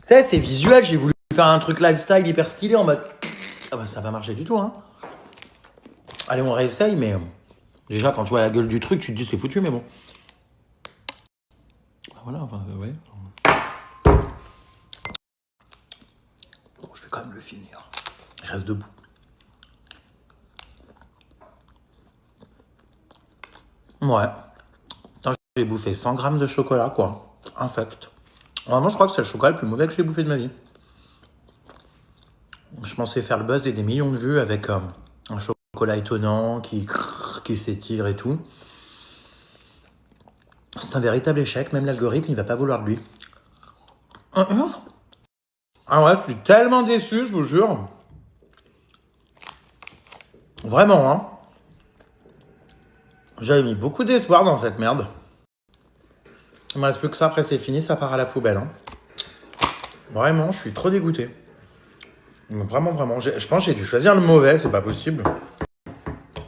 S1: sais, c'est visuel, j'ai voulu faire un truc lifestyle hyper stylé en mode... Ah bah ça va marcher du tout, hein. Allez, on réessaye, mais... déjà, quand tu vois la gueule du truc, tu te dis c'est foutu, mais bon. Voilà, enfin, ouais... quand même le finir. Il reste debout. Ouais. Putain, j'ai bouffé 100 grammes de chocolat, quoi. Infect. Vraiment, je crois que c'est le chocolat le plus mauvais que j'ai bouffé de ma vie. Je pensais faire le buzz et des millions de vues avec un chocolat étonnant qui s'étire et tout. C'est un véritable échec. Même l'algorithme, il va pas vouloir de lui. Ah ouais, je suis tellement déçu, je vous jure. Vraiment, hein. J'avais mis beaucoup d'espoir dans cette merde. Il me reste plus que ça, après c'est fini, ça part à la poubelle. Hein. Vraiment, je suis trop dégoûté. Vraiment. Je pense que j'ai dû choisir le mauvais, c'est pas possible.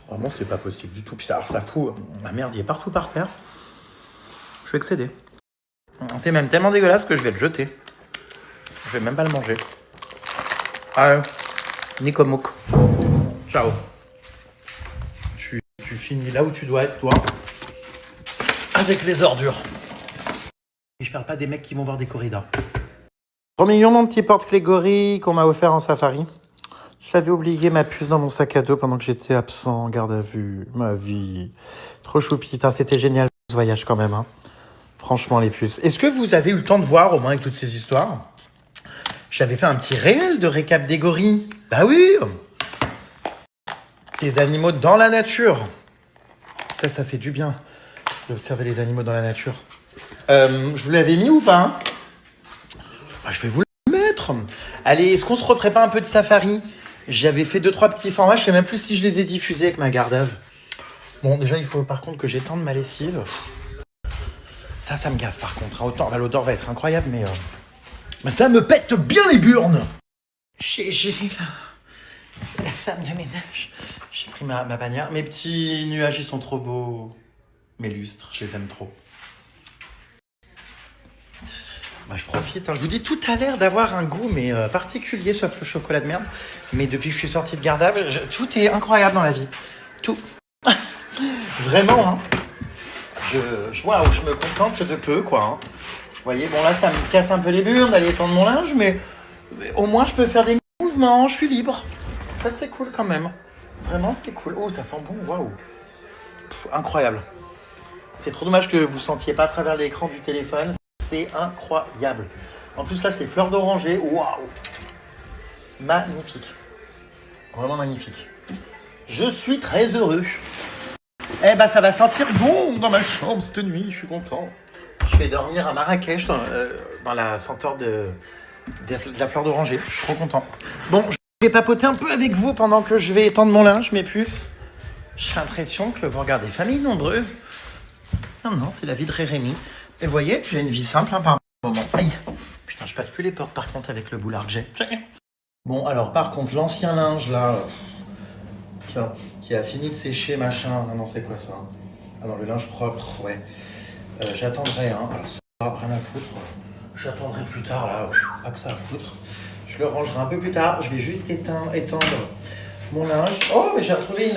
S1: Vraiment, c'est pas possible du tout. Puis ça fout. Ma merde, il est partout par terre. Je suis excédé. C'est même tellement dégueulasse que je vais le jeter. Je vais même pas le manger. Ah, Nicomouk. Ciao. Tu finis là où tu dois être, toi. Avec les ordures. Et je parle pas des mecs qui vont voir des corridas. Trop mignon, mon petit porte-clés gorille qu'on m'a offert en safari. Je l'avais oublié, ma puce, dans mon sac à dos pendant que j'étais absent en garde à vue. Ma vie. Trop choupi. Putain, c'était génial ce voyage quand même. Hein. Franchement, les puces. Est-ce que vous avez eu le temps de voir, au moins avec toutes ces histoires? J'avais fait un petit réel de récap des gorilles. Bah oui. Des animaux dans la nature. Ça fait du bien d'observer les animaux dans la nature. Je vous l'avais mis ou pas hein je vais vous le mettre. Allez, est-ce qu'on se referait pas un peu de safari? J'avais fait 2-3 petits formats, je sais même plus si je les ai diffusés avec ma garde à vue. Bon, déjà, il faut par contre que j'étende ma lessive. Ça me gaffe par contre. Autant, l'odeur va être incroyable, mais ça me pète bien les burnes. J'ai la femme de ménage. J'ai pris ma bannière. Mes petits nuages, ils sont trop beaux. Mes lustres, je les aime trop. Bah, je profite. Hein. Je vous dis, tout a l'air d'avoir un goût mais particulier, sauf le chocolat de merde. Mais depuis que je suis sortie de garde à vue, tout est incroyable dans la vie. Tout. Vraiment, hein. Waouh, je me contente de peu, quoi. Hein. Vous voyez, bon là, ça me casse un peu les burnes d'aller étendre mon linge, mais au moins, je peux faire des mouvements, je suis libre. Ça, c'est cool quand même. Vraiment, c'est cool. Oh, ça sent bon, waouh. Incroyable. C'est trop dommage que vous ne sentiez pas à travers l'écran du téléphone. C'est incroyable. En plus, là, c'est fleur d'oranger. Waouh. Magnifique. Vraiment magnifique. Je suis très heureux. Eh ben, ça va sentir bon dans ma chambre cette nuit. Je suis content. Je vais dormir à Marrakech dans la senteur de la fleur d'oranger. Je suis trop content. Bon, je vais papoter un peu avec vous pendant que je vais étendre mon linge, mes puces. J'ai l'impression que vous regardez Famille Nombreuse. Non, c'est la vie de Rémi. Et vous voyez, j'ai une vie simple hein, par moment. Aïe. Putain, je passe plus les portes par contre avec le boulard que j'ai. Bon, alors par contre, l'ancien linge là, qui a fini de sécher, machin. Non, c'est quoi ça? Alors le linge propre, ouais. J'attendrai, hein. Alors ça, rien à foutre. J'attendrai plus tard là, pas que ça à foutre. Je le rangerai un peu plus tard. Je vais juste étendre mon linge. Oh, mais j'ai retrouvé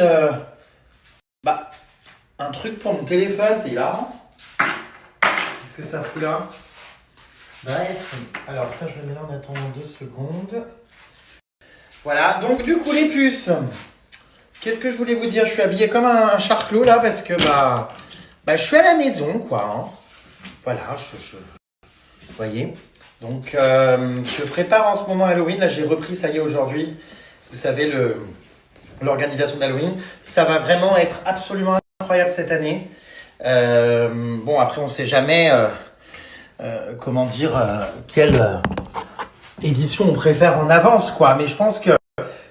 S1: un truc pour mon téléphone, c'est hilarant. Qu'est-ce que ça fout là? Bref, alors ça je le mets là en attendant 2 secondes. Voilà, donc du coup les puces. Qu'est-ce que je voulais vous dire? Je suis habillé comme un charclos là parce que je suis à la maison quoi. Hein. Voilà, vous voyez. Donc je prépare en ce moment Halloween. Là j'ai repris, ça y est aujourd'hui. Vous savez l'organisation d'Halloween. Ça va vraiment être absolument incroyable cette année. Bon après on sait jamais quelle édition on préfère en avance quoi. Mais je pense que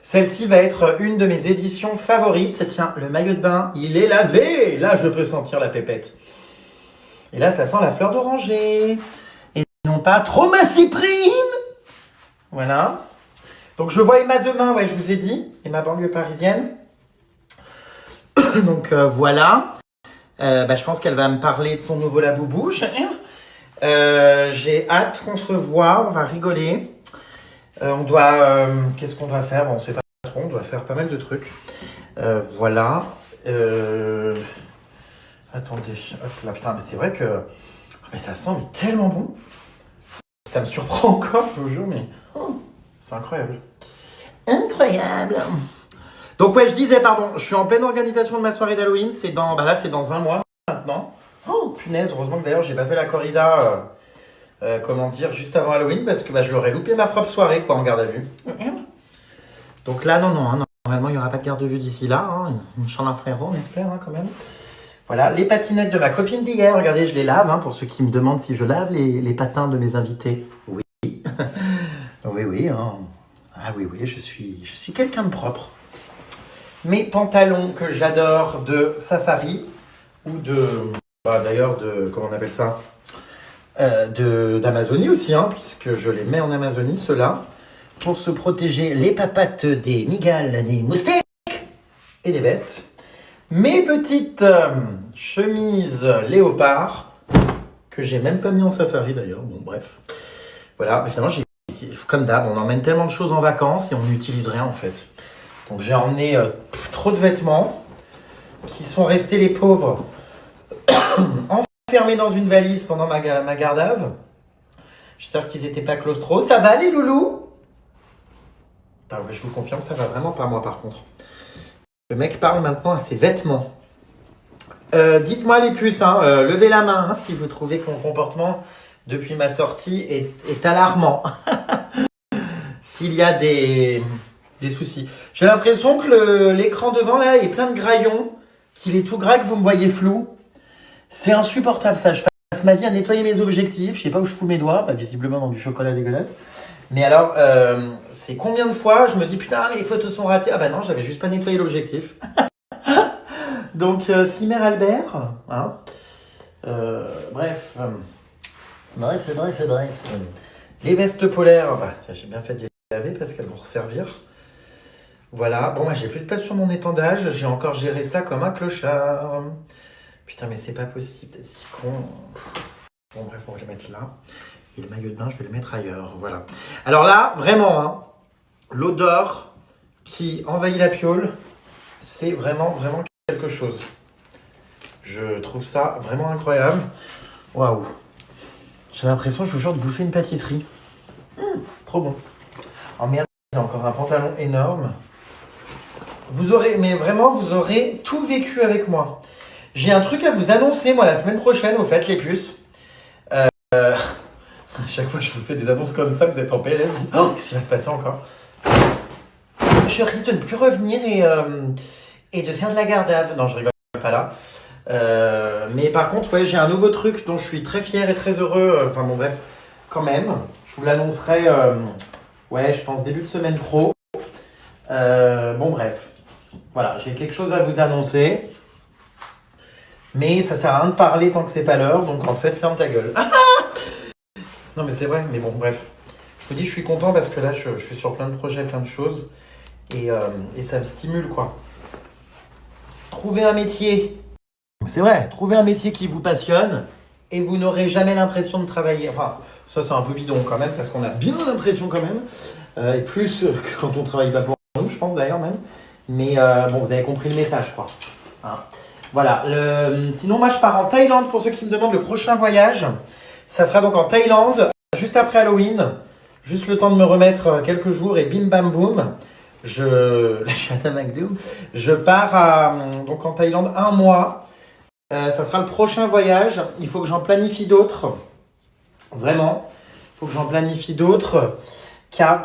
S1: celle-ci va être une de mes éditions favorites. Tiens, le maillot de bain, il est lavé. Là, je peux sentir la pépette. Et là, ça sent la fleur d'oranger. Et non pas trop ma cyprine. Voilà. Donc, je vois Emma demain, ouais, je vous ai dit. Emma banlieue parisienne. Donc, voilà. Je pense qu'elle va me parler de son nouveau Laboubou. J'ai hâte qu'on se voit. On va rigoler. Qu'est-ce qu'on doit faire? Bon, on sait pas trop, on doit faire pas mal de trucs. Voilà. Attendez, hop là, putain, mais c'est vrai que... Mais ça sent tellement bon. Ça me surprend encore, je vous jure, mais... C'est incroyable. Incroyable. Donc ouais, je disais, pardon, je suis en pleine organisation de ma soirée d'Halloween. C'est dans, là, c'est dans un mois maintenant. Oh, punaise, heureusement que d'ailleurs, j'ai pas fait la corrida, comment dire, juste avant Halloween, parce que je l'aurais loupé ma propre soirée, quoi, en garde à vue. Donc là, non, normalement, il n'y aura pas de garde à vue d'ici là. Hein. Une chambre à frérot, on espère, hein, quand même. Voilà, les patinettes de ma copine d'hier, regardez, je les lave, hein, pour ceux qui me demandent si je lave les patins de mes invités. Oui. Oui, hein. Ah oui, je suis quelqu'un de propre. Mes pantalons que j'adore de Safari, ou d'ailleurs comment on appelle ça, d'Amazonie aussi, hein, puisque je les mets en Amazonie, ceux-là, pour se protéger les papates des migales, des moustiques et des bêtes. Mes petites chemises léopard, que j'ai même pas mis en Safari d'ailleurs, bon bref. Voilà, mais finalement, comme d'hab, on emmène tellement de choses en vacances et on n'utilise rien en fait. Donc j'ai emmené trop de vêtements qui sont restés les pauvres enfermés dans une valise pendant ma garde-ave. J'espère qu'ils n'étaient pas claustro. Ça va les loulous? Ah ouais, je vous confirme, ça va vraiment pas moi par contre. Le mec parle maintenant à ses vêtements. Dites-moi les puces, hein, levez la main hein, si vous trouvez que mon comportement depuis ma sortie est alarmant. S'il y a des soucis. J'ai l'impression que l'écran devant là est plein de graillons, qu'il est tout gras, que vous me voyez flou. C'est insupportable ça. Je passe ma vie à nettoyer mes objectifs. Je sais pas où je fous mes doigts, visiblement dans du chocolat dégueulasse. Mais alors, c'est combien de fois je me dis putain, mais les photos sont ratées. Ah bah non, j'avais juste pas nettoyé l'objectif. Donc, Simer Albert, hein. Bref. Les vestes polaires, j'ai bien fait de les laver parce qu'elles vont resservir. Voilà, bon, moi j'ai plus de place sur mon étendage, j'ai encore géré ça comme un clochard. Putain, mais c'est pas possible d'être si con. Bon, bref, on va les mettre là. Et le maillot de bain, je vais le mettre ailleurs, voilà. Alors là, vraiment, hein, l'odeur qui envahit la piole, c'est vraiment quelque chose. Je trouve ça vraiment incroyable. Waouh. J'ai l'impression, je vous jure, de bouffer une pâtisserie. C'est trop bon. Oh merde, j'ai encore un pantalon énorme. Vous aurez tout vécu avec moi. J'ai un truc à vous annoncer, moi, la semaine prochaine, au fait, les puces. À chaque fois que je vous fais des annonces comme ça, vous êtes en PLS. Oh, qu'est-ce qui va se passer encore? Je risque de ne plus revenir et de faire de la garde-ave. Non, je rigole pas là. Mais par contre, ouais, j'ai un nouveau truc dont je suis très fier et très heureux. Enfin bon, bref, quand même. Je vous l'annoncerai, ouais, je pense début de semaine pro. Bon, bref. Voilà, j'ai quelque chose à vous annoncer. Mais ça sert à rien de parler tant que c'est pas l'heure. Donc en fait, ferme ta gueule. Non, mais c'est vrai, mais bon, bref. Je vous dis, je suis content parce que là, je suis sur plein de projets, plein de choses. Et ça me stimule, quoi. Trouver un métier. C'est vrai, trouver un métier qui vous passionne et vous n'aurez jamais l'impression de travailler. Enfin, ça c'est un peu bidon quand même, parce qu'on a bien l'impression quand même. Et plus que quand on travaille pas pour nous, je pense d'ailleurs même. Mais bon, vous avez compris le message, quoi. Hein. Voilà. Sinon, moi je pars en Thaïlande pour ceux qui me demandent le prochain voyage. Ça sera donc en Thaïlande, juste après Halloween. Juste le temps de me remettre quelques jours et bim bam boum. Je pars donc en Thaïlande un mois. Ça sera le prochain voyage. Il faut que j'en planifie d'autres. Vraiment. Il faut que j'en planifie d'autres. Car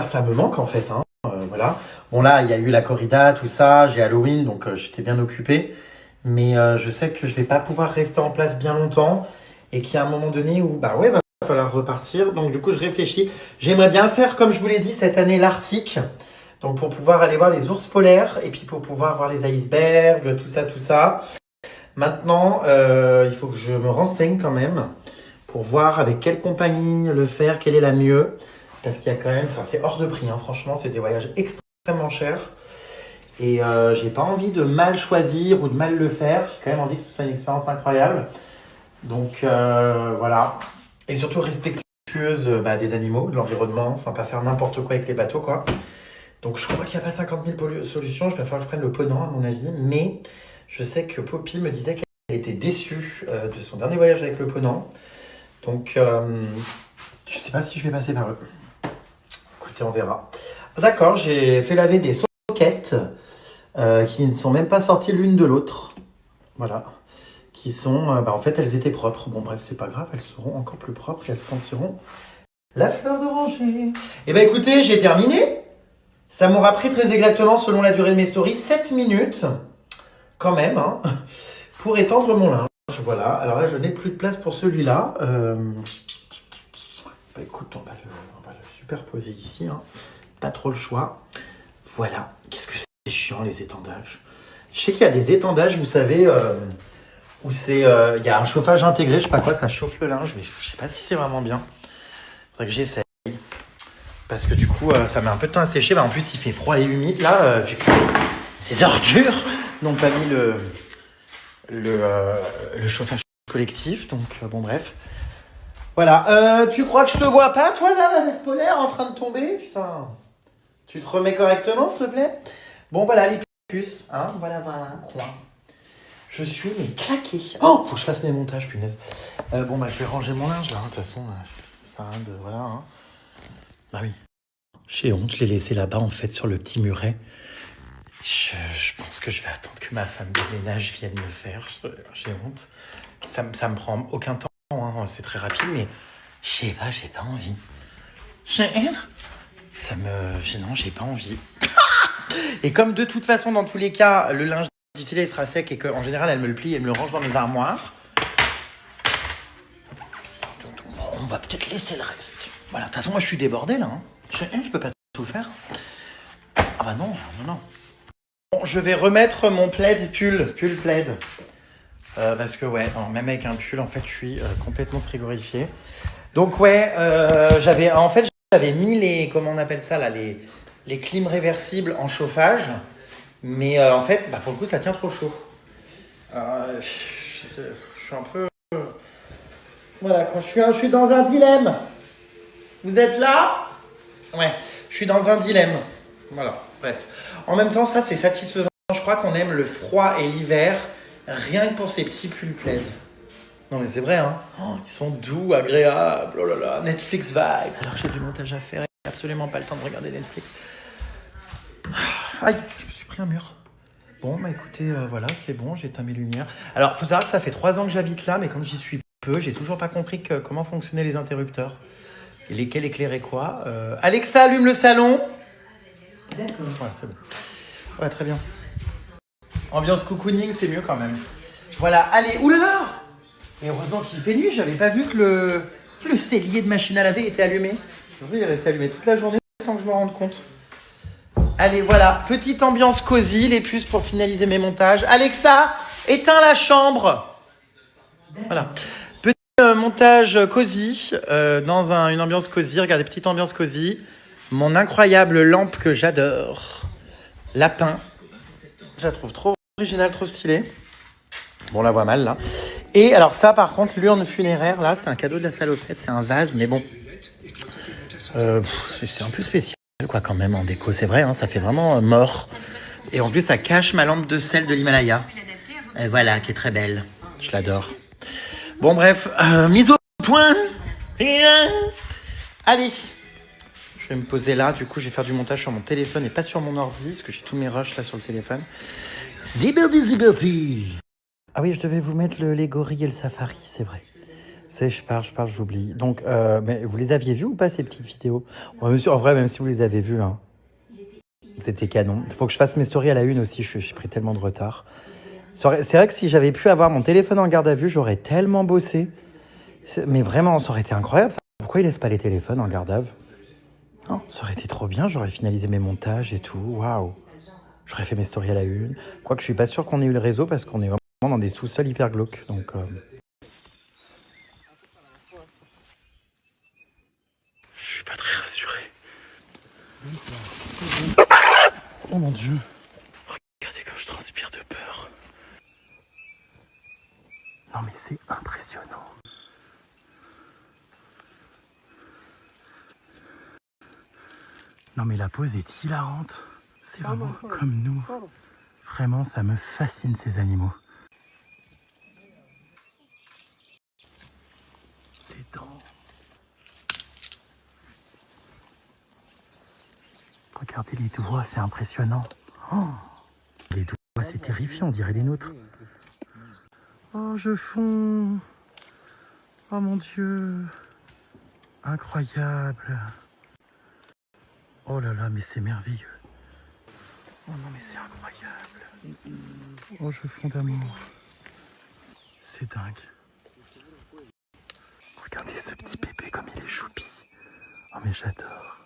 S1: ça me manque en fait. Hein. Voilà. Bon là, il y a eu la corrida, tout ça. J'ai Halloween, donc j'étais bien occupé. Mais je sais que je vais pas pouvoir rester en place bien longtemps. Et qu'il y a un moment donné où, va falloir repartir. Donc du coup, je réfléchis. J'aimerais bien faire, comme je vous l'ai dit, cette année, l'Arctique. Donc pour pouvoir aller voir les ours polaires et puis pour pouvoir voir les icebergs, tout ça. Maintenant, il faut que je me renseigne quand même pour voir avec quelle compagnie le faire, quelle est la mieux. Parce qu'il y a quand même, c'est hors de prix, hein, franchement, c'est des voyages extrêmement chers. Et j'ai pas envie de mal choisir ou de mal le faire. J'ai quand même envie que ce soit une expérience incroyable. Donc voilà. Et surtout respectueuse des animaux, de l'environnement. Enfin, pas faire n'importe quoi avec les bateaux, quoi. Donc je crois qu'il n'y a pas 50 000 solutions, je vais falloir que je prenne le Ponant à mon avis, mais je sais que Poppy me disait qu'elle était déçue de son dernier voyage avec le Ponant. Donc je ne sais pas si je vais passer par eux. écoutez, on verra. D'accord, j'ai fait laver des soquettes qui ne sont même pas sorties l'une de l'autre. Voilà. Qui sont, en fait, elles étaient propres. Bon, bref, c'est pas grave, elles seront encore plus propres et elles sentiront la fleur d'oranger. Eh ben, écoutez, j'ai terminé. Ça m'aura pris très exactement, selon la durée de mes stories, 7 minutes, quand même, hein, pour étendre mon linge. Voilà, alors là, je n'ai plus de place pour celui-là. Écoute, on va le superposer ici, hein. Pas trop le choix. Voilà, qu'est-ce que c'est chiant, les étendages. Je sais qu'il y a des étendages, vous savez, où c'est, il y a un chauffage intégré, je sais pas quoi, ça chauffe le linge, mais je sais pas si c'est vraiment bien. Faudrait que j'essaye. Parce que du coup, ça met un peu de temps à sécher. En plus, il fait froid et humide. Là, vu que ces ordures n'ont pas mis le chauffage collectif. Donc, bon, bref. Voilà. Tu crois que je te vois pas, toi, là, la neige polaire en train de tomber? Putain. Tu te remets correctement, s'il te plaît? Bon, voilà, les puces. Hein, voilà, un coin. Je suis, mais claqué. Oh, faut que je fasse mes montages, punaise. Bon, bah, je vais ranger mon linge, là. De toute façon, ça a rien de... Voilà, hein. Ah oui. J'ai honte, je l'ai laissé là-bas, en fait, sur le petit muret. Je pense que je vais attendre que ma femme de ménage vienne le faire. J'ai honte. Ça me prend aucun temps, hein. C'est très rapide, mais je sais pas, j'ai pas envie. Non, j'ai pas envie. Et comme de toute façon, dans tous les cas, le linge d'ici là, il sera sec et qu'en général, elle me le plie et me le range dans mes armoires. On va peut-être laisser le reste. Voilà, de toute façon, moi, je suis débordé, là. Hein. Je peux pas tout faire. Ah bah non. Bon, je vais remettre mon pull plaid. Parce que, ouais, non, même avec un pull, en fait, je suis complètement frigorifié. Donc, ouais, j'avais mis les, comment on appelle ça, là, les clims réversibles en chauffage. Mais en fait, pour le coup, ça tient trop chaud. Je suis un peu... Voilà, je suis dans un dilemme. Vous êtes là? Ouais, je suis dans un dilemme. Voilà, bref. En même temps, ça, c'est satisfaisant. Je crois qu'on aime le froid et l'hiver, rien que pour ces petits pulls plaisent. Non, mais c'est vrai, hein. Oh, ils sont doux, agréables. Oh là là, Netflix vibes. Alors que j'ai du montage à faire et absolument pas le temps de regarder Netflix. Aïe, je me suis pris un mur. Bon, bah écoutez, voilà, c'est bon, j'ai éteint mes lumières. Alors, faut savoir que ça fait 3 ans que j'habite là, mais comme j'y suis peu, j'ai toujours pas compris comment fonctionnaient les interrupteurs. Et lesquels éclairaient quoi. Alexa, allume le salon. D'accord. Voilà, c'est bon. Ouais, très bien. Ambiance cocooning, c'est mieux quand même. Voilà, allez, oulala! Et heureusement qu'il fait nuit, j'avais pas vu que le cellier de machine à laver était allumé. Il est resté allumé toute la journée sans que je me rende compte. Allez, voilà, petite ambiance cosy, les puces pour finaliser mes montages. Alexa, éteins la chambre. Voilà. Petit montage cosy, dans une ambiance cosy. Regardez, petite ambiance cosy. Mon incroyable lampe que j'adore. Lapin. Je la trouve trop originale, trop stylée. Bon, on la voit mal, là. Et alors ça, par contre, l'urne funéraire, là, c'est un cadeau de la salopette. C'est un vase, mais bon. C'est un peu spécial, quoi, quand même, en déco. C'est vrai, hein, ça fait vraiment mort. Et en plus, ça cache ma lampe de sel de l'Himalaya. Et voilà, qui est très belle. Je l'adore. Bon, bref, mise au point. Allez. Je vais me poser là. Du coup, je vais faire du montage sur mon téléphone et pas sur mon ordi, parce que j'ai tous mes rushs là sur le téléphone. Ziberdi. Ah oui, je devais vous mettre les gorilles et le safari, c'est vrai. Je parle, j'oublie. Donc, mais vous les aviez vus ou pas, ces petites vidéos? En vrai, même si vous les avez vues, hein, c'était canon. Il faut que je fasse mes stories à la une aussi, j'ai pris tellement de retard. C'est vrai que si j'avais pu avoir mon téléphone en garde à vue, j'aurais tellement bossé. Mais vraiment, ça aurait été incroyable. Pourquoi ils laissent pas les téléphones en garde à vue? Oh, ça aurait été trop bien, j'aurais finalisé mes montages et tout. Waouh! J'aurais fait mes stories à la une. Quoique je suis pas sûr qu'on ait eu le réseau parce qu'on est vraiment dans des sous-sols hyper glauques. Donc, je suis pas très rassuré. Oh mon Dieu! Regardez comme je transpire de peur. Non mais c'est impressionnant. Non mais la pose est hilarante. C'est vraiment comme nous. Vraiment, ça me fascine ces animaux. Les dents. regardez les doigts, c'est impressionnant. Oh, les doigts, c'est terrifiant, on dirait les nôtres. Oh, je fonds. Oh mon Dieu. Incroyable. Oh là là, mais c'est merveilleux. Oh non, mais c'est incroyable. Oh, je fonds d'amour. C'est dingue. Regardez ce petit bébé comme il est choupi. Oh, mais j'adore.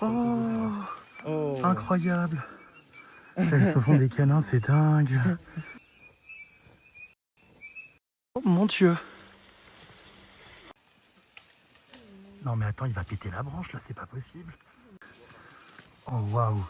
S1: Oh non. Oh, incroyable. Elles se font des câlins, c'est dingue. Oh mon Dieu. Non mais attends, il va péter la branche là, c'est pas possible. Oh waouh.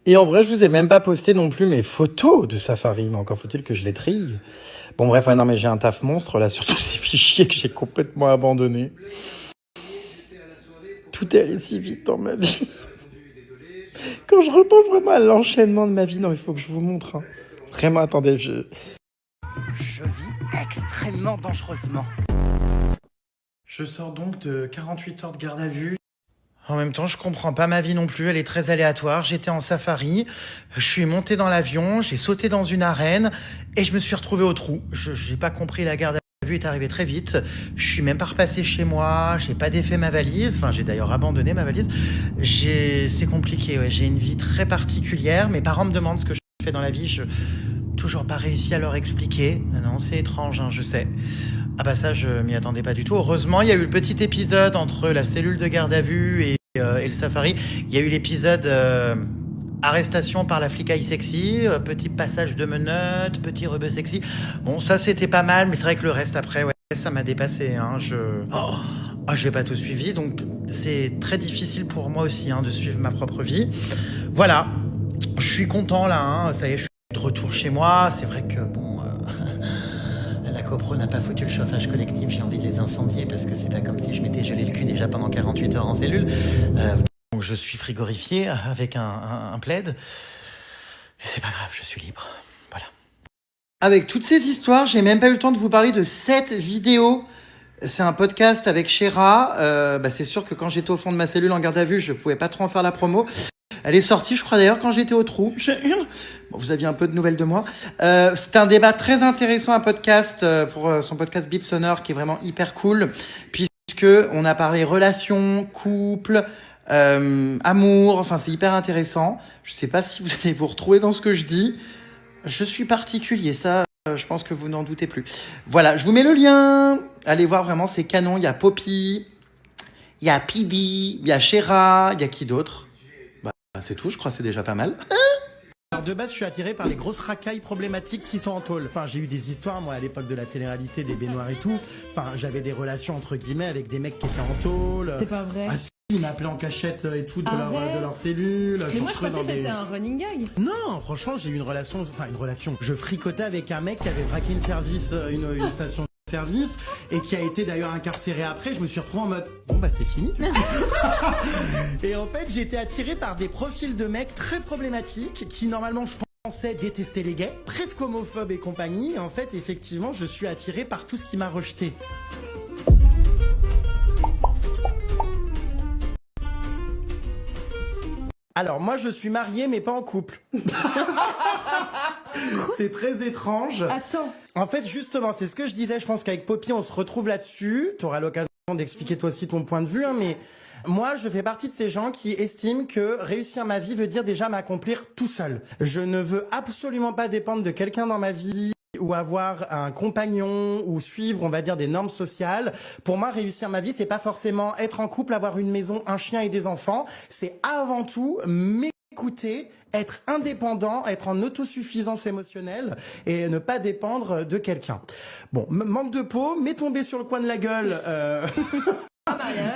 S1: Et en vrai, je vous ai même pas posté non plus mes photos de Safari, mais encore faut-il que je les trie. Bon bref, ouais, non mais j'ai un taf monstre là, surtout ces fichiers que j'ai complètement abandonnés. Tout est allé si vite dans ma vie. Quand je repense vraiment à l'enchaînement de ma vie, non, il faut que je vous montre. Hein. Vraiment, attendez, je vis extrêmement dangereusement. Je sors donc de 48 heures de garde à vue. En même temps, je comprends pas ma vie non plus, elle est très aléatoire. J'étais en safari, je suis monté dans l'avion, j'ai sauté dans une arène et je me suis retrouvé au trou. Je n'ai pas compris, la garde à vue est arrivée très vite. Je suis même pas repassé chez moi, j'ai pas défait ma valise. Enfin, j'ai d'ailleurs abandonné ma valise. C'est compliqué, ouais. J'ai une vie très particulière. Mes parents me demandent ce que je fais dans la vie. Je toujours pas réussi à leur expliquer. Non, c'est étrange, hein, je sais. Ah bah ça, je m'y attendais pas du tout. Heureusement, il y a eu le petit épisode entre la cellule de garde à vue et le safari. Il y a eu l'épisode arrestation par la flicaille sexy, petit passage de menottes, petit rebeu sexy. Bon, ça c'était pas mal, mais c'est vrai que le reste après, ouais, ça m'a dépassé. Hein. Je n'ai pas tout suivi, donc c'est très difficile pour moi aussi hein, de suivre ma propre vie. Voilà, je suis content là, hein. Ça y est, je suis de retour chez moi. C'est vrai que bon... La copro n'a pas foutu le chauffage collectif, j'ai envie de les incendier parce que c'est pas comme si je m'étais gelé le cul déjà pendant 48 heures en cellule. Donc je suis frigorifié avec un plaid. Mais c'est pas grave, je suis libre. Voilà. Avec toutes ces histoires, j'ai même pas eu le temps de vous parler de cette vidéo. C'est un podcast avec Chéra. C'est sûr que quand j'étais au fond de ma cellule en garde à vue, je pouvais pas trop en faire la promo. Elle est sortie, je crois d'ailleurs, quand j'étais au trou. Bon, vous aviez un peu de nouvelles de moi. C'est un débat très intéressant, un podcast pour son podcast Bip Sonore, qui est vraiment hyper cool, puisque on a parlé relations, couple, amour. Enfin, c'est hyper intéressant. Je sais pas si vous allez vous retrouver dans ce que je dis. Je suis particulier, ça, je pense que vous n'en doutez plus. Voilà, je vous mets le lien. Allez voir, vraiment, c'est canon. Il y a Poppy, il y a PD, il y a Chéra, il y a qui d'autre ? C'est tout, je crois que c'est déjà pas mal. Alors de base, je suis attiré par les grosses racailles problématiques qui sont en tôle. Enfin, j'ai eu des histoires, moi, à l'époque de la télé-réalité, des baignoires et tout. Enfin, j'avais des relations, entre guillemets, avec des mecs qui étaient en tôle.
S5: C'est pas vrai.
S1: Ah si, ils m'appelaient en cachette et tout de leur cellule.
S5: Mais moi, je pensais que c'était un running gag.
S1: Non, franchement, j'ai eu une relation. Je fricotais avec un mec qui avait braqué une station service et qui a été d'ailleurs incarcéré après. Je me suis retrouvé en mode bon bah c'est fini. Et en fait j'étais attiré par des profils de mecs très problématiques qui normalement je pensais détester les gays, presque homophobes et compagnie. Et en fait effectivement je suis attiré par tout ce qui m'a rejeté. Alors, moi, je suis mariée, mais pas en couple. C'est très étrange.
S5: Attends.
S1: En fait, justement, c'est ce que je disais. Je pense qu'avec Poppy, on se retrouve là-dessus. Tu auras l'occasion d'expliquer toi aussi ton point de vue, hein, mais moi, je fais partie de ces gens qui estiment que réussir ma vie veut dire déjà m'accomplir tout seul. Je ne veux absolument pas dépendre de quelqu'un dans ma vie ou avoir un compagnon ou suivre, on va dire, des normes sociales. Pour moi, réussir ma vie, c'est pas forcément être en couple, avoir une maison, un chien et des enfants. C'est avant tout m'écouter, être indépendant, être en autosuffisance émotionnelle et ne pas dépendre de quelqu'un. Bon, manque de peau, m'est tombé sur le coin de la gueule.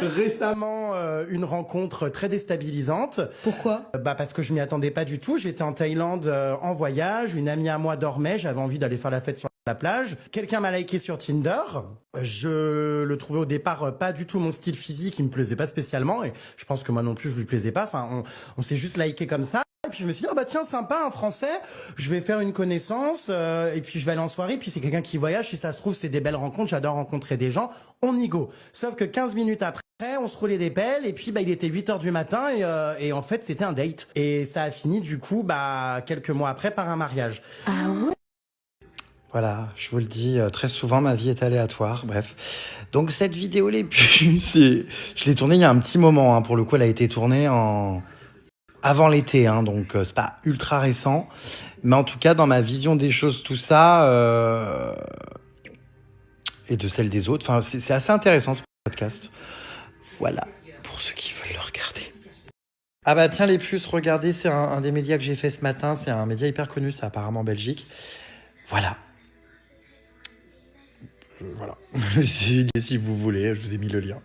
S1: Récemment, une rencontre très déstabilisante.
S5: Pourquoi?
S1: Parce que je m'y attendais pas du tout. J'étais en Thaïlande en voyage. Une amie à moi dormait. J'avais envie d'aller faire la fête sur la plage. Quelqu'un m'a liké sur Tinder. Je le trouvais au départ pas du tout mon style physique. Il me plaisait pas spécialement. Et je pense que moi non plus, je lui plaisais pas. Enfin, on s'est juste liké comme ça. Et puis je me suis dit, oh bah tiens, sympa, un Français, je vais faire une connaissance, et puis je vais aller en soirée, puis c'est quelqu'un qui voyage, si ça se trouve, c'est des belles rencontres, j'adore rencontrer des gens, on y go. Sauf que 15 minutes après, on se roulait des pelles, et puis il était 8h du matin, et en fait, c'était un date. Et ça a fini, du coup, quelques mois après, par un mariage.
S5: Ah ouais?
S1: Voilà, je vous le dis, très souvent, ma vie est aléatoire, bref. Donc cette vidéo, les puces, je l'ai tournée il y a un petit moment, hein. Pour le coup, elle a été tournée avant l'été, hein, donc c'est pas ultra récent. Mais en tout cas, dans ma vision des choses, tout ça, et de celle des autres, c'est assez intéressant ce podcast. Voilà, pour ceux qui veulent le regarder. Ah bah tiens les puces, regardez, c'est un des médias que j'ai fait ce matin. C'est un média hyper connu, c'est apparemment en Belgique. Voilà. Voilà. Si vous voulez, je vous ai mis le lien.